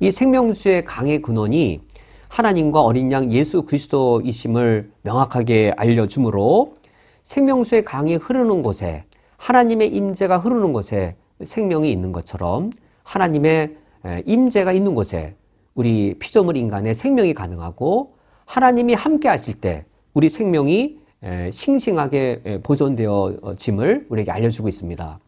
이 생명수의 강의 근원이 하나님과 어린 양 예수 그리스도이심을 명확하게 알려주므로 생명수의 강이 흐르는 곳에, 하나님의 임재가 흐르는 곳에 생명이 있는 것처럼 하나님의 임재가 있는 곳에 우리 피조물 인간의 생명이 가능하고, 하나님이 함께 하실 때 우리 생명이 싱싱하게 보존되어짐을 우리에게 알려주고 있습니다.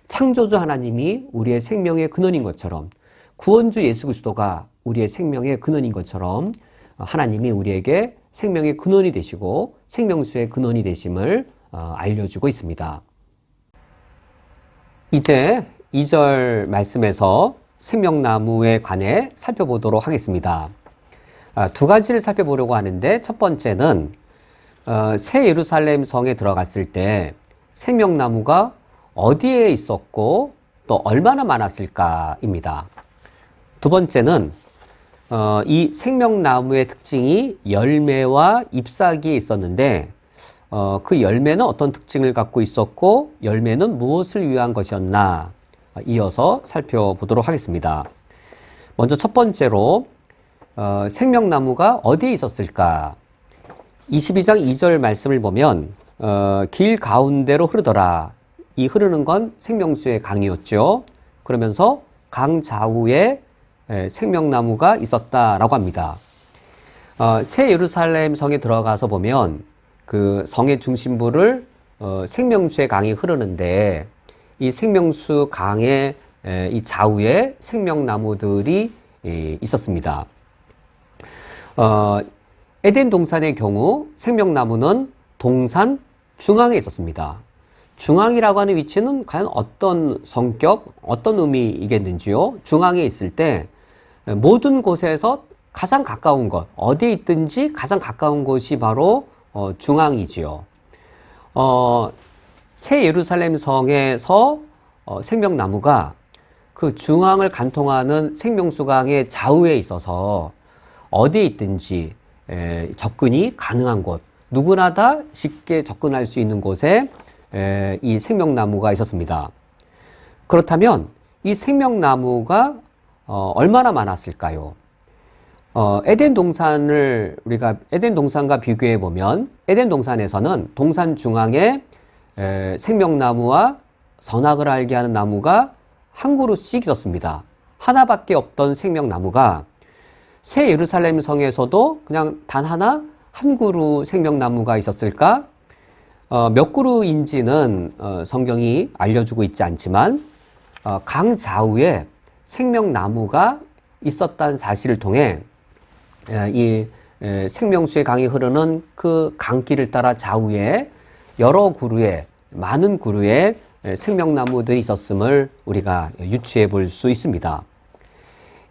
창조주 하나님이 우리의 생명의 근원인 것처럼, 구원주 예수 그리스도가 우리의 생명의 근원인 것처럼 하나님이 우리에게 생명의 근원이 되시고 생명수의 근원이 되심을 알려주고 있습니다. 이제 2절 말씀에서 생명나무에 관해 살펴보도록 하겠습니다. 두 가지를 살펴보려고 하는데, 첫 번째는 새 예루살렘 성에 들어갔을 때 생명나무가 어디에 있었고 또 얼마나 많았을까입니다. 두 번째는 이 생명나무의 특징이 열매와 잎사귀에 있었는데, 그 열매는 어떤 특징을 갖고 있었고 열매는 무엇을 위한 것이었나 이어서 살펴보도록 하겠습니다. 먼저 첫 번째로 생명나무가 어디에 있었을까? 22장 2절 말씀을 보면 길 가운데로 흐르더라. 이 흐르는 건 생명수의 강이었죠. 그러면서 강 좌우에 생명나무가 있었다라고 합니다. 새 예루살렘 성에 들어가서 보면 그 성의 중심부를 생명수의 강이 흐르는데, 이 생명수 강의 이 좌우에 생명나무들이 있었습니다. 에덴 동산의 경우 생명나무는 동산 중앙에 있었습니다. 중앙이라고 하는 위치는 과연 어떤 성격, 어떤 의미이겠는지요? 중앙에 있을 때 모든 곳에서 가장 가까운 것, 어디에 있든지 가장 가까운 곳이 바로 중앙이지요. 새 예루살렘 성에서 생명나무가 그 중앙을 간통하는 생명수강의 좌우에 있어서 어디에 있든지 접근이 가능한 곳, 누구나 다 쉽게 접근할 수 있는 곳에 이 생명나무가 있었습니다. 그렇다면 이 생명나무가 얼마나 많았을까요? 에덴 동산을 우리가 에덴 동산과 비교해 보면, 에덴 동산에서는 동산 중앙에 생명나무와 선악을 알게 하는 나무가 한 그루씩 있었습니다. 하나밖에 없던 생명나무가 새 예루살렘 성에서도 그냥 단 하나, 한 그루 생명나무가 있었을까? 몇 그루인지는 성경이 알려주고 있지 않지만 강 좌우에 생명나무가 있었다는 사실을 통해 이 생명수의 강이 흐르는 그 강길을 따라 좌우에 여러 그루의, 많은 그루의 생명나무들이 있었음을 우리가 유추해 볼 수 있습니다.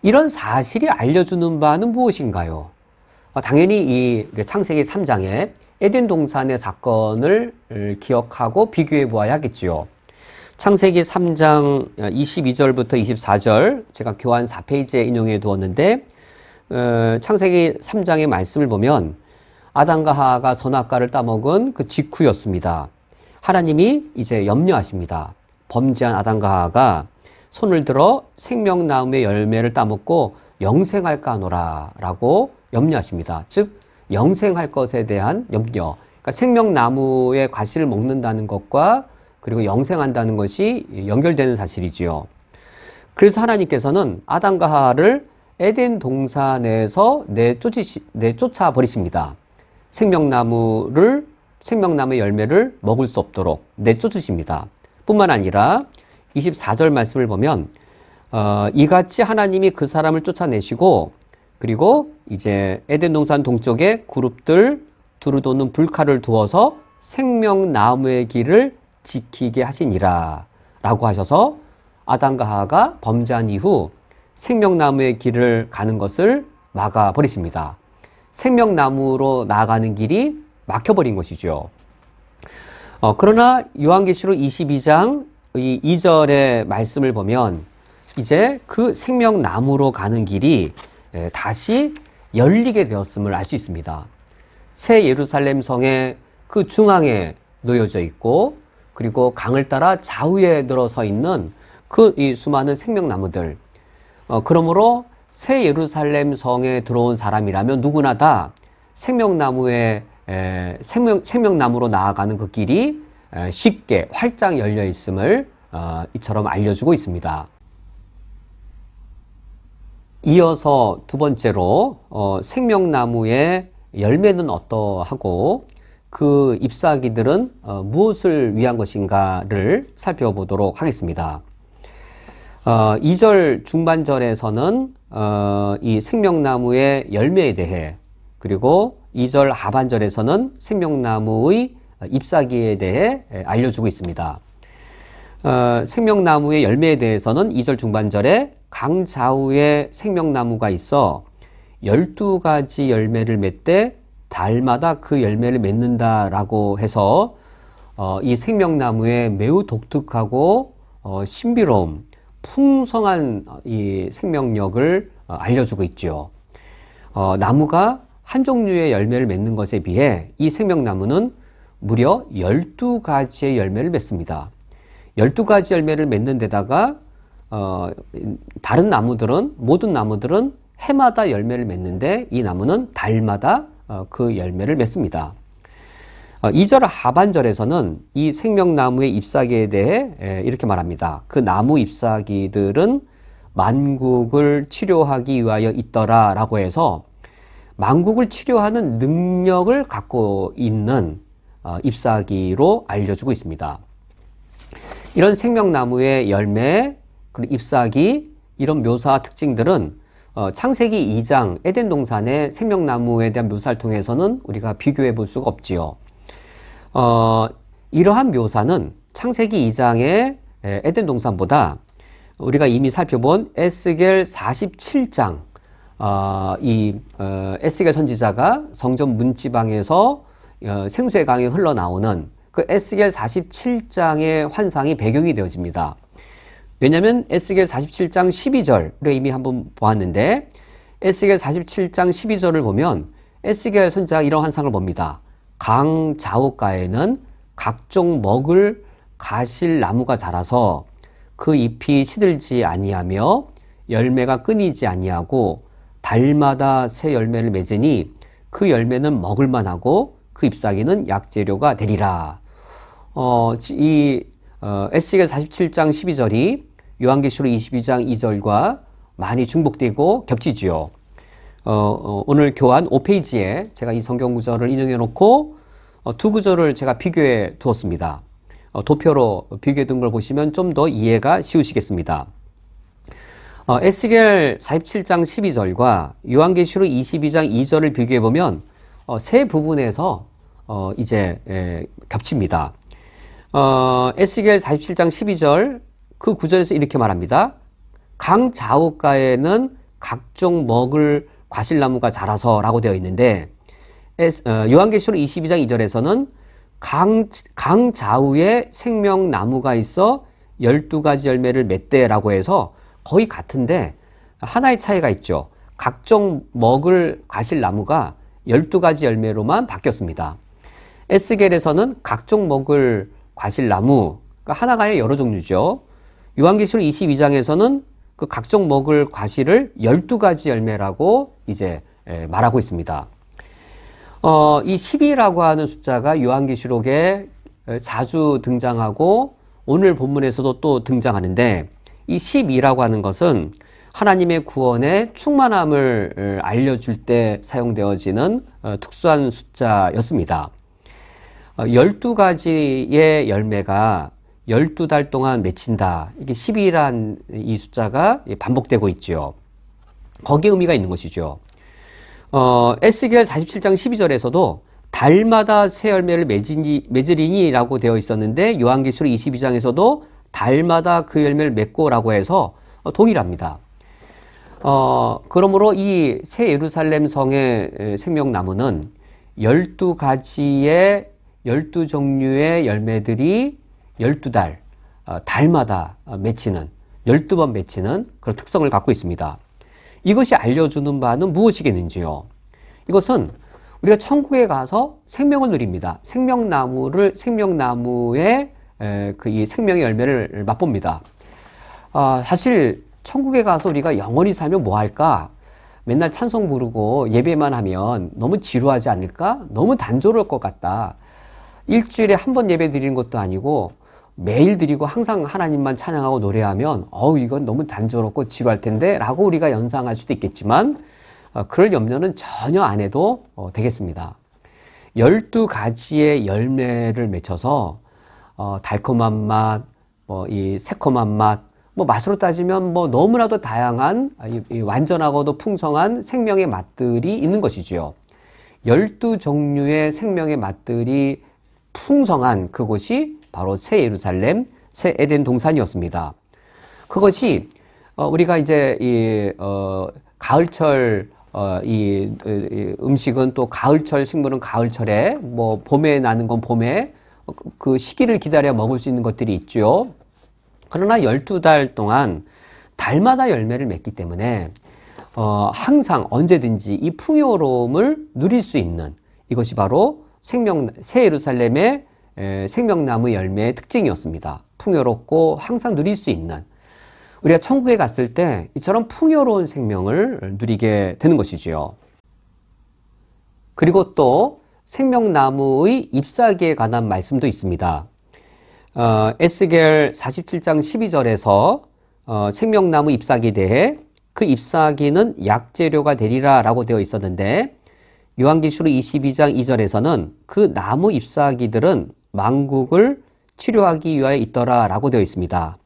이런 사실이 알려주는 바는 무엇인가요? 당연히 이 창세기 3장에 에덴 동산의 사건을 기억하고 비교해 보아야겠지요. 창세기 3장 22절부터 24절 제가 교환 4페이지에 인용해 두었는데 창세기 3장의 말씀을 보면 아담과 하와가 선악과를 따먹은 그 직후였습니다. 하나님이 이제 염려하십니다. 범죄한 아담과 하와가 손을 들어 생명나무의 열매를 따먹고 영생할까 하노라 라고 염려하십니다. 즉 영생할 것에 대한 염려. 그러니까 생명나무의 과실을 먹는다는 것과 그리고 영생한다는 것이 연결되는 사실이지요. 그래서 하나님께서는 아담과 하와를 에덴 동산에서 내쫓아 버리십니다. 생명나무의 열매를 먹을 수 없도록 내쫓으십니다. 뿐만 아니라 24절 말씀을 보면 이같이 하나님이 그 사람을 쫓아내시고 그리고 이제 에덴 동산 동쪽에 그룹들 두루 도는 불칼을 두어서 생명나무의 길을 지키게 하시니라 라고 하셔서 아담과 하와가 범죄한 이후 생명나무의 길을 가는 것을 막아버리십니다. 생명나무로 나아가는 길이 막혀버린 것이죠. 그러나 요한계시록 22장 2절의 말씀을 보면 이제 그 생명나무로 가는 길이 다시 열리게 되었음을 알 수 있습니다. 새 예루살렘 성의 그 중앙에 놓여져 있고 그리고 강을 따라 좌우에 늘어서 있는 이 수많은 생명나무들. 그러므로 새 예루살렘 성에 들어온 사람이라면 누구나 다 생명나무로 나아가는 그 길이 쉽게 활짝 열려 있음을 이처럼 알려주고 있습니다. 이어서 두 번째로 생명나무의 열매는 어떠하고 그 잎사귀들은 무엇을 위한 것인가를 살펴보도록 하겠습니다. 2절 중반절에서는 이 생명나무의 열매에 대해 그리고 2절 하반절에서는 생명나무의 잎사귀에 대해 알려주고 있습니다. 생명나무의 열매에 대해서는 2절 중반절에 강 좌우에 생명나무가 있어 12가지 열매를 맺되 달마다 그 열매를 맺는다라고 해서 이 생명나무의 매우 독특하고 신비로움, 풍성한 이 생명력을 알려주고 있죠. 나무가 한 종류의 열매를 맺는 것에 비해 이 생명나무는 무려 12가지의 열매를 맺습니다. 12가지 열매를 맺는 데다가 다른 모든 나무들은 해마다 열매를 맺는데 이 나무는 달마다 그 열매를 맺습니다. 2절 하반절에서는 이 생명나무의 잎사귀에 대해 이렇게 말합니다. 그 나무 잎사귀들은 만국을 치료하기 위하여 있더라 라고 해서 만국을 치료하는 능력을 갖고 있는 잎사귀로 알려주고 있습니다. 이런 생명나무의 열매, 그리고 잎사귀, 이런 묘사 특징들은 창세기 2장 에덴 동산의 생명나무에 대한 묘사를 통해서는 우리가 비교해 볼 수가 없지요. 이러한 묘사는 창세기 2장의 에덴 동산보다 우리가 이미 살펴본 에스겔 47장, 에스겔 선지자가 성전 문지방에서 생수의 강이 흘러나오는 그 에스겔 47장의 환상이 배경이 되어집니다. 왜냐하면 에스겔 47장 12절을 이미 한번 보았는데 에스겔 47장 12절을 보면 에스겔 선지자가 이런 환상을 봅니다. 강 좌우가에는 각종 먹을 가실 나무가 자라서 그 잎이 시들지 아니하며 열매가 끊이지 아니하고 달마다 새 열매를 맺으니 그 열매는 먹을 만하고 그 잎사귀는 약재료가 되리라. 에스겔 47장 12절이 요한계시록 22장 2절과 많이 중복되고 겹치지요. 오늘 교환 5페이지에 제가 이 성경 구절을 인용해 놓고 두 구절을 제가 비교해 두었습니다. 도표로 비교해 둔 걸 보시면 좀 더 이해가 쉬우시겠습니다. 에스겔 47장 12절과 요한계시록 22장 2절을 비교해 보면 세 부분에서 이제 겹칩니다. 에스겔 47장 12절 그 구절에서 이렇게 말합니다. 강 좌우가에는 각종 먹을 과실나무가 자라서 라고 되어 있는데 요한계시록 22장 2절에서는 강 좌우에 생명나무가 있어 12가지 열매를 맺대라고 해서 거의 같은데 하나의 차이가 있죠. 각종 먹을 과실나무가 12가지 열매로만 바뀌었습니다. 에스겔에서는 각종 먹을 과실나무, 그러니까 하나가 아니라 여러 종류죠. 요한계시록 22장에서는 그 각종 먹을 과실을 12가지 열매라고 이제 말하고 있습니다. 이 12라고 하는 숫자가 요한계시록에 자주 등장하고 오늘 본문에서도 또 등장하는데 이 12라고 하는 것은 하나님의 구원의 충만함을 알려줄 때 사용되어지는 특수한 숫자였습니다. 12가지의 열매가 12달 동안 맺힌다. 이게 12란 이 숫자가 반복되고 있죠. 거기에 의미가 있는 것이죠. 에스겔 47장 12절에서도 달마다 새 열매를 맺으리니 라고 되어 있었는데 요한계시록 22장에서도 달마다 그 열매를 맺고 라고 해서 동일합니다. 그러므로 이 새 예루살렘 성의 생명나무는 12가지의 12종류의 열매들이 12달, 달마다 맺히는, 12번 맺히는 그런 특성을 갖고 있습니다. 이것이 알려주는 바는 무엇이겠는지요? 이것은 우리가 천국에 가서 생명을 누립니다. 생명나무의 이 생명의 열매를 맛봅니다. 사실 천국에 가서 우리가 영원히 살면 뭐 할까? 맨날 찬송 부르고 예배만 하면 너무 지루하지 않을까? 너무 단조로울 것 같다. 일주일에 한 번 예배 드리는 것도 아니고 매일 드리고 항상 하나님만 찬양하고 노래하면 이건 너무 단조롭고 지루할 텐데 라고 우리가 연상할 수도 있겠지만 그럴 염려는 전혀 안 해도 되겠습니다. 12가지의 열매를 맺혀서 달콤한 맛, 이 새콤한 맛, 맛으로 따지면 너무나도 다양한 완전하고도 풍성한 생명의 맛들이 있는 것이지요. 12종류의 생명의 맛들이 풍성한 그곳이 바로 새 예루살렘, 새 에덴 동산이었습니다. 그것이 우리가 이제 가을철 이 음식은 또 가을철 식물은 가을철에 봄에 나는 건 봄에 그 시기를 기다려 먹을 수 있는 것들이 있죠. 그러나 12달 동안 달마다 열매를 맺기 때문에 항상 언제든지 이 풍요로움을 누릴 수 있는 이것이 바로 새 예루살렘의 생명나무 열매의 특징이었습니다. 풍요롭고 항상 누릴 수 있는 우리가 천국에 갔을 때 이처럼 풍요로운 생명을 누리게 되는 것이지요. 그리고 또 생명나무의 잎사귀에 관한 말씀도 있습니다. 에스겔 47장 12절에서 생명나무 잎사귀에 대해 그 잎사귀는 약재료가 되리라 라고 되어 있었는데 요한계시록 22장 2절에서는 그 나무 잎사귀들은 만국을 치료하기 위하여 있더라 라고 되어 있습니다.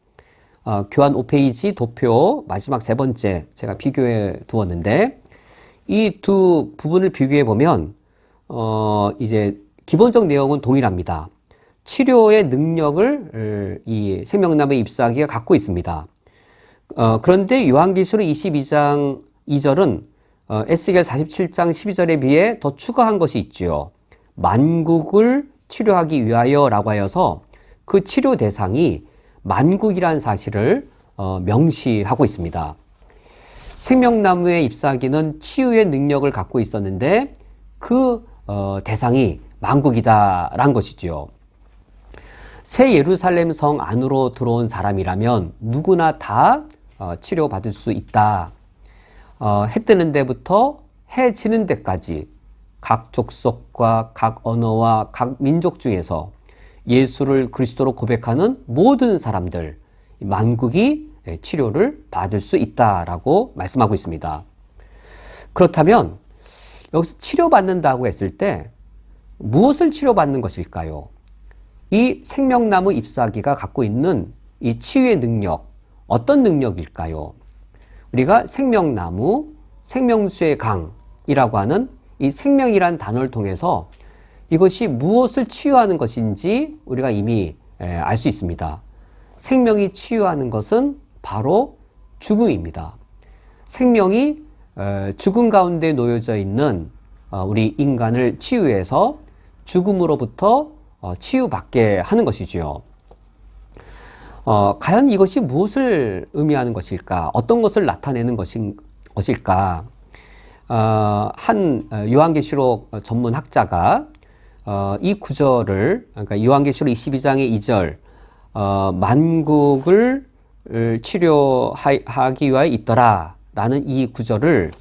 교환 5페이지 도표 마지막 세 번째 제가 비교해 두었는데 이 두 부분을 비교해 보면 이제 기본적 내용은 동일합니다. 치료의 능력을 이 생명나무의 잎사귀가 갖고 있습니다. 그런데 요한계시록 22장 2절은 에스겔 47장 12절에 비해 더 추가한 것이 있지요. 만국을 치료하기 위하여 라고 하여서 그 치료 대상이 만국이라는 사실을 명시하고 있습니다. 생명나무의 잎사귀는 치유의 능력을 갖고 있었는데 그 대상이 만국이다라는 것이지요. 새 예루살렘 성 안으로 들어온 사람이라면 누구나 다 치료받을 수 있다. 해 뜨는 데부터 해 지는 데까지 각 족속과 각 언어와 각 민족 중에서 예수를 그리스도로 고백하는 모든 사람들, 만국이 치료를 받을 수 있다라고 말씀하고 있습니다. 그렇다면 여기서 치료받는다고 했을 때 무엇을 치료받는 것일까요? 이 생명나무 잎사귀가 갖고 있는 이 치유의 능력, 어떤 능력일까요? 우리가 생명나무, 생명수의 강이라고 하는 이 생명이란 단어를 통해서 이것이 무엇을 치유하는 것인지 우리가 이미 알 수 있습니다. 생명이 치유하는 것은 바로 죽음입니다. 생명이 죽음 가운데 놓여져 있는 우리 인간을 치유해서 죽음으로부터 치유받게 하는 것이지요. 과연 이것이 무엇을 의미하는 것일까? 어떤 것을 나타내는 것일까? 한 요한계시록 전문 학자가 이 구절을, 그러니까 요한계시록 22장의 2절, 만국을 치료하기 위하여 있더라 라는 이 구절을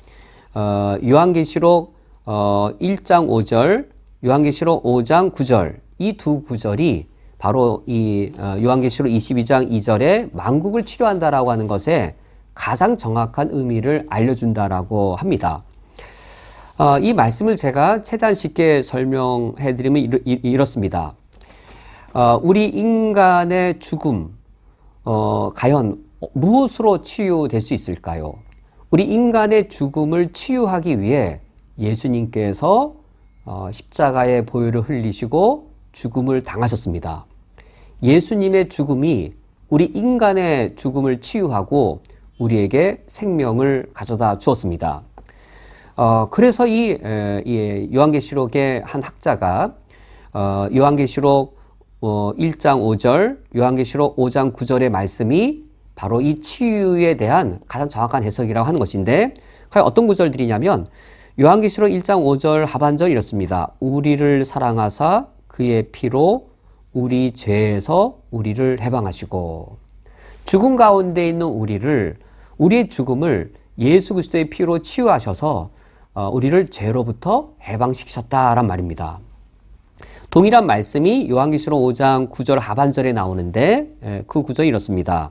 요한계시록 1장 5절, 요한계시록 5장 9절, 이 두 구절이 바로 이 요한계시록 22장 2절에 만국을 치료한다라고 하는 것에 가장 정확한 의미를 알려준다라고 합니다. 이 말씀을 제가 최대한 쉽게 설명해 드리면 이렇습니다. 우리 인간의 죽음, 과연 무엇으로 치유될 수 있을까요? 우리 인간의 죽음을 치유하기 위해 예수님께서 십자가의 보혈을 흘리시고 죽음을 당하셨습니다. 예수님의 죽음이 우리 인간의 죽음을 치유하고 우리에게 생명을 가져다 주었습니다. 그래서 이 요한계시록의 한 학자가 요한계시록 1장 5절, 요한계시록 5장 9절의 말씀이 바로 이 치유에 대한 가장 정확한 해석이라고 하는 것인데, 과연 어떤 구절들이냐면 요한계시록 1장 5절 하반절 이렇습니다. 우리를 사랑하사 그의 피로 우리 죄에서 우리를 해방하시고, 죽음 가운데 있는 우리의 죽음을 예수 그리스도의 피로 치유하셔서 우리를 죄로부터 해방시키셨다란 말입니다. 동일한 말씀이 요한계시록 5장 9절 하반절에 나오는데 그 구절이 이렇습니다.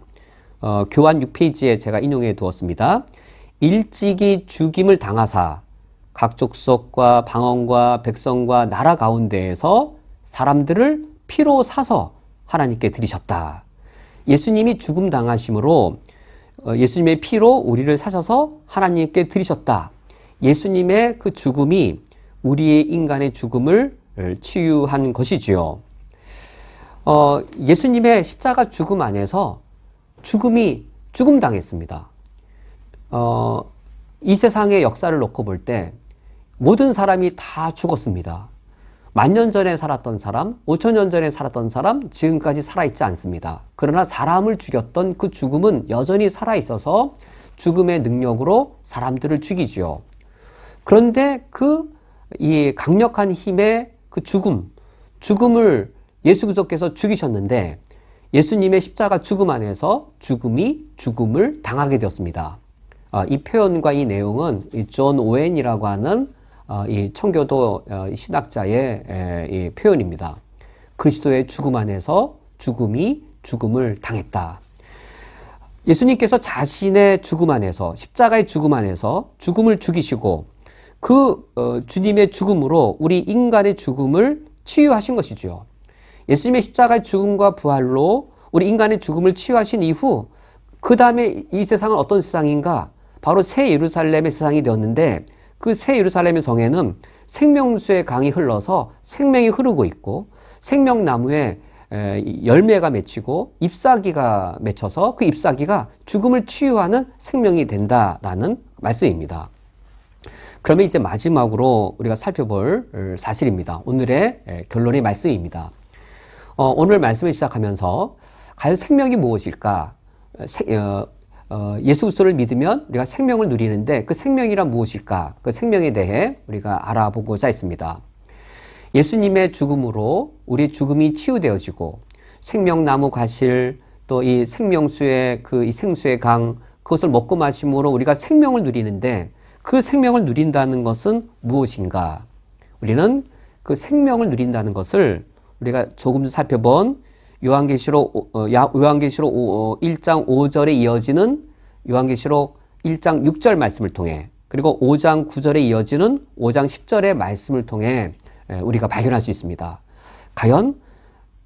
교환 6페이지에 제가 인용해 두었습니다. 일찍이 죽임을 당하사 각 족속과 방언과 백성과 나라 가운데에서 사람들을 피로 사서 하나님께 드리셨다. 예수님이 죽음 당하심으로 예수님의 피로 우리를 사셔서 하나님께 드리셨다. 예수님의 그 죽음이 우리의 인간의 죽음을 치유한 것이지요. 예수님의 십자가 죽음 안에서 죽음 당했습니다. 이 세상의 역사를 놓고 볼 때 모든 사람이 다 죽었습니다. 1000년 전에 살았던 사람, 5000년 전에 살았던 사람, 지금까지 살아있지 않습니다. 그러나 사람을 죽였던 그 죽음은 여전히 살아있어서 죽음의 능력으로 사람들을 죽이지요. 그런데 이 강력한 힘의 그 죽음을 예수 그리스도께서 죽이셨는데 예수님의 십자가 죽음 안에서 죽음을 당하게 되었습니다. 이 표현과 이 내용은 존 오웬이라고 하는 이 청교도 신학자의 이 표현입니다. 그리스도의 죽음 안에서 죽음을 당했다. 예수님께서 자신의 죽음 안에서, 십자가의 죽음 안에서 죽음을 죽이시고 주님의 죽음으로 우리 인간의 죽음을 치유하신 것이죠. 예수님의 십자가의 죽음과 부활로 우리 인간의 죽음을 치유하신 이후 그 다음에 이 세상은 어떤 세상인가? 바로 새 예루살렘의 세상이 되었는데 그 새 예루살렘의 성에는 생명수의 강이 흘러서 생명이 흐르고 있고 생명나무에 열매가 맺히고 ip사귀가 맺혀서 그 ip사귀가 죽음을 치유하는 생명이 된다라는 말씀입니다. 그러면 이제 마지막으로 우리가 살펴볼 사실입니다. 오늘의 결론의 말씀입니다. 오늘 말씀을 시작하면서 과연 생명이 무엇일까? 예수 그리스도를 믿으면 우리가 생명을 누리는데 그 생명이란 무엇일까? 그 생명에 대해 우리가 알아보고자 했습니다. 예수님의 죽음으로 우리 죽음이 치유되어지고 생명나무 과실 또 이 생명수의 이 생수의 강 그것을 먹고 마심으로 우리가 생명을 누리는데 그 생명을 누린다는 것은 무엇인가? 우리는 그 생명을 누린다는 것을 우리가 조금 전 살펴본 요한계시록 1장 5절에 이어지는 요한계시록 1장 6절 말씀을 통해 그리고 5장 9절에 이어지는 5장 10절의 말씀을 통해 우리가 발견할 수 있습니다. 과연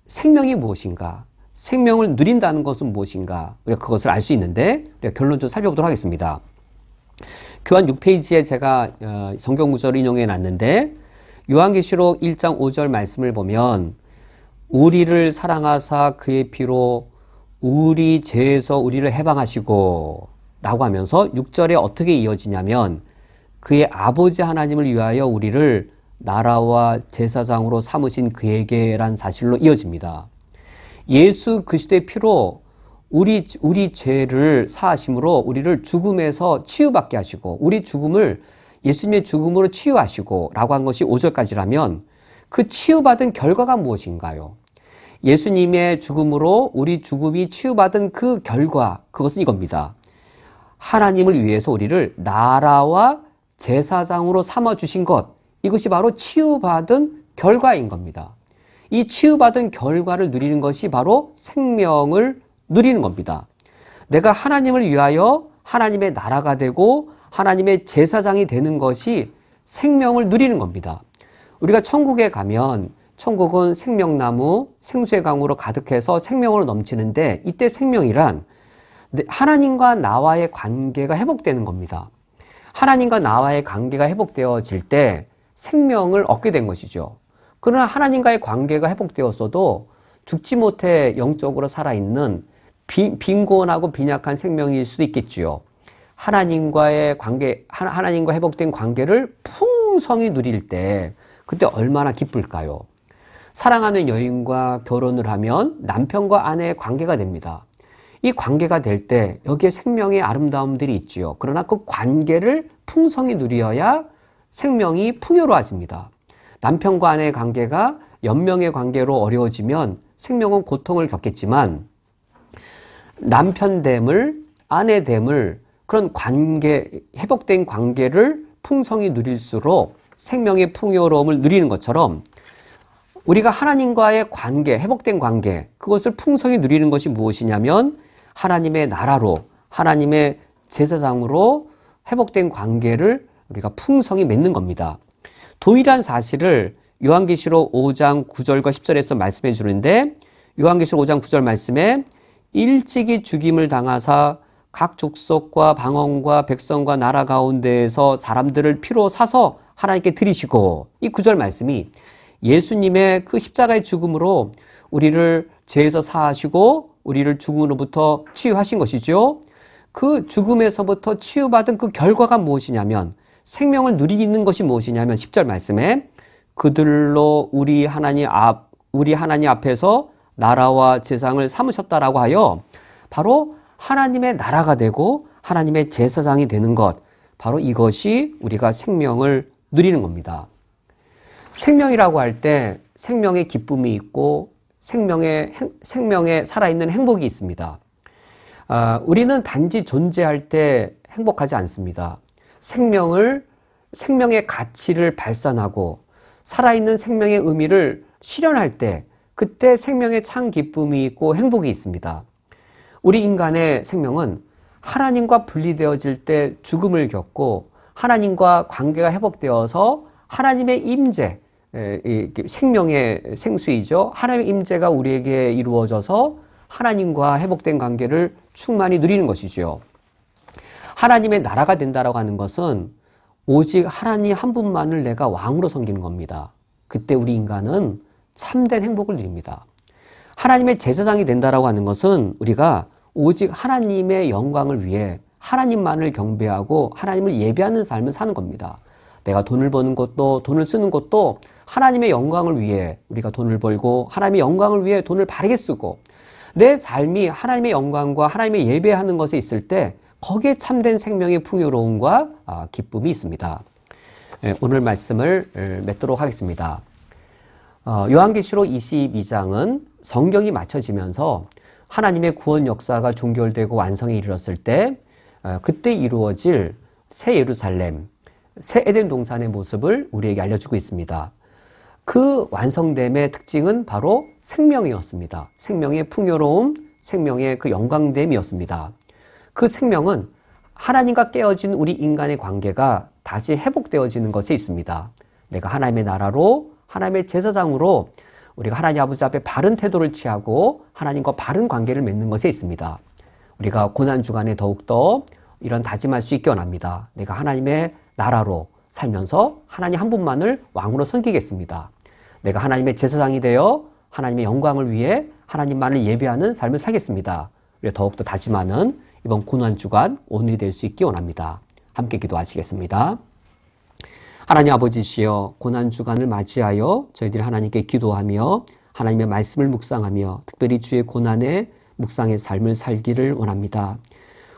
생명이 무엇인가? 생명을 누린다는 것은 무엇인가? 우리가 그것을 알 수 있는데 우리가 결론적으로 살펴보도록 하겠습니다. 교환 6페이지에 제가 성경 구절을 인용해 놨는데 요한계시록 1장 5절 말씀을 보면 우리를 사랑하사 그의 피로 우리 죄에서 우리를 해방하시고 라고 하면서 6절에 어떻게 이어지냐면 그의 아버지 하나님을 위하여 우리를 나라와 제사장으로 삼으신 그에게란 사실로 이어집니다. 예수 그리스도의 피로 우리 죄를 사하심으로 우리를 죽음에서 치유받게 하시고 우리 죽음을 예수님의 죽음으로 치유하시고 라고 한 것이 5절까지라면 그 치유받은 결과가 무엇인가요? 예수님의 죽음으로 우리 죽음이 치유받은 그 결과, 그것은 이겁니다. 하나님을 위해서 우리를 나라와 제사장으로 삼아주신 것, 이것이 바로 치유받은 결과인 겁니다. 이 치유받은 결과를 누리는 것이 바로 생명을 누리는 겁니다. 내가 하나님을 위하여 하나님의 나라가 되고 하나님의 제사장이 되는 것이 생명을 누리는 겁니다. 우리가 천국에 가면 천국은 생명나무, 생수의 강으로 가득해서 생명으로 넘치는데 이때 생명이란 하나님과 나와의 관계가 회복되는 겁니다. 하나님과 나와의 관계가 회복되어질 때 생명을 얻게 된 것이죠. 그러나 하나님과의 관계가 회복되었어도 죽지 못해 영적으로 살아있는 빈곤하고 빈약한 생명일 수도 있겠지요. 하나님과의 관계, 하나님과 회복된 관계를 풍성히 누릴 때 그때 얼마나 기쁠까요? 사랑하는 여인과 결혼을 하면 남편과 아내의 관계가 됩니다. 이 관계가 될 때 여기에 생명의 아름다움들이 있지요. 그러나 그 관계를 풍성히 누려야 생명이 풍요로워집니다. 남편과 아내의 관계가 연명의 관계로 어려워지면 생명은 고통을 겪겠지만 남편됨을, 아내됨을 그런 관계, 회복된 관계를 풍성히 누릴수록 생명의 풍요로움을 누리는 것처럼 우리가 하나님과의 관계, 회복된 관계, 그것을 풍성히 누리는 것이 무엇이냐면 하나님의 나라로, 하나님의 제사장으로 회복된 관계를 우리가 풍성히 맺는 겁니다. 도일한 사실을 요한계시록 5장 9절과 10절에서 말씀해 주는데 요한계시록 5장 9절 말씀에 일찍이 죽임을 당하사 각 족속과 방언과 백성과 나라 가운데에서 사람들을 피로 사서 하나님께 드리시고 이 9절 말씀이 예수님의 그 십자가의 죽음으로 우리를 죄에서 사하시고 우리를 죽음으로부터 치유하신 것이죠. 그 죽음에서부터 치유받은 그 결과가 무엇이냐면 생명을 누리는 것이 무엇이냐면 10절 말씀에 그들로 우리 하나님 앞에서 나라와 제사장을 삼으셨다라고 하여 바로 하나님의 나라가 되고 하나님의 제사장이 되는 것, 바로 이것이 우리가 생명을 누리는 겁니다. 생명이라고 할 때 생명의 기쁨이 있고 생명에 살아있는 행복이 있습니다. 우리는 단지 존재할 때 행복하지 않습니다. 생명의 가치를 발산하고 살아있는 생명의 의미를 실현할 때 그때 생명의 참 기쁨이 있고 행복이 있습니다. 우리 인간의 생명은 하나님과 분리되어질 때 죽음을 겪고 하나님과 관계가 회복되어서 하나님의 임재, 생명의 생수이죠. 하나님의 임재가 우리에게 이루어져서 하나님과 회복된 관계를 충만히 누리는 것이죠. 하나님의 나라가 된다라고 하는 것은 오직 하나님 한 분만을 내가 왕으로 섬기는 겁니다. 그때 우리 인간은 참된 행복을 누립니다. 하나님의 제사장이 된다라고 하는 것은 우리가 오직 하나님의 영광을 위해 하나님만을 경배하고 하나님을 예배하는 삶을 사는 겁니다. 내가 돈을 버는 것도 돈을 쓰는 것도 하나님의 영광을 위해 우리가 돈을 벌고 하나님의 영광을 위해 돈을 바르게 쓰고 내 삶이 하나님의 영광과 하나님의 예배하는 것에 있을 때 거기에 참된 생명의 풍요로움과 기쁨이 있습니다. 오늘 말씀을 맺도록 하겠습니다. 요한계시록 22장은 성경이 맞춰지면서 하나님의 구원 역사가 종결되고 완성에 이르렀을 때 그때 이루어질 새 예루살렘, 새 에덴 동산의 모습을 우리에게 알려주고 있습니다. 그 완성됨의 특징은 바로 생명이었습니다. 생명의 풍요로움, 생명의 그 영광됨이었습니다. 그 생명은 하나님과 깨어진 우리 인간의 관계가 다시 회복되어지는 것에 있습니다. 내가 하나님의 나라로, 하나님의 제사장으로 우리가 하나님 아버지 앞에 바른 태도를 취하고 하나님과 바른 관계를 맺는 것에 있습니다. 우리가 고난주간에 더욱더 이런 다짐할 수 있기 원합니다. 내가 하나님의 나라로 살면서 하나님 한 분만을 왕으로 섬기겠습니다. 내가 하나님의 제사장이 되어 하나님의 영광을 위해 하나님만을 예배하는 삶을 살겠습니다. 우리가 더욱더 다짐하는 이번 고난주간 오늘이 될 수 있기 원합니다. 함께 기도하시겠습니다. 하나님 아버지시여, 고난주간을 맞이하여 저희들이 하나님께 기도하며 하나님의 말씀을 묵상하며 특별히 주의 고난의 묵상의 삶을 살기를 원합니다.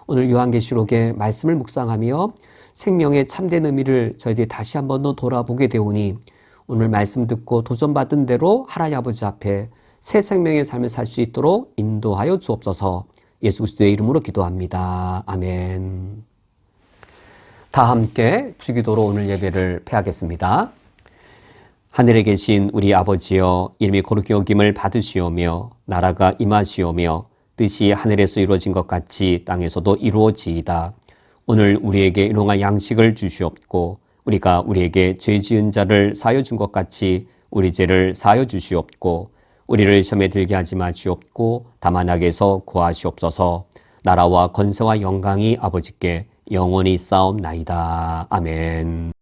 오늘 요한계시록의 말씀을 묵상하며 생명의 참된 의미를 저희들이 다시 한 번 더 돌아보게 되오니 오늘 말씀 듣고 도전받은 대로 하나님 아버지 앞에 새 생명의 삶을 살 수 있도록 인도하여 주옵소서. 예수 그리스도의 이름으로 기도합니다. 아멘. 다 함께 주기도로 오늘 예배를 폐하겠습니다. 하늘에 계신 우리 아버지여, 이름이 거룩히 여김을 받으시오며 나라가 임하시오며 뜻이 하늘에서 이루어진 것 같이 땅에서도 이루어지이다. 오늘 우리에게 일용할 양식을 주시옵고 우리가 우리에게 죄 지은 자를 사하여 준 것 같이 우리 죄를 사하여 주시옵고 우리를 시험에 들게 하지 마시옵고 다만 악에서 구하시옵소서. 나라와 권세와 영광이 아버지께 영원히 쌓옵나이다. 아멘.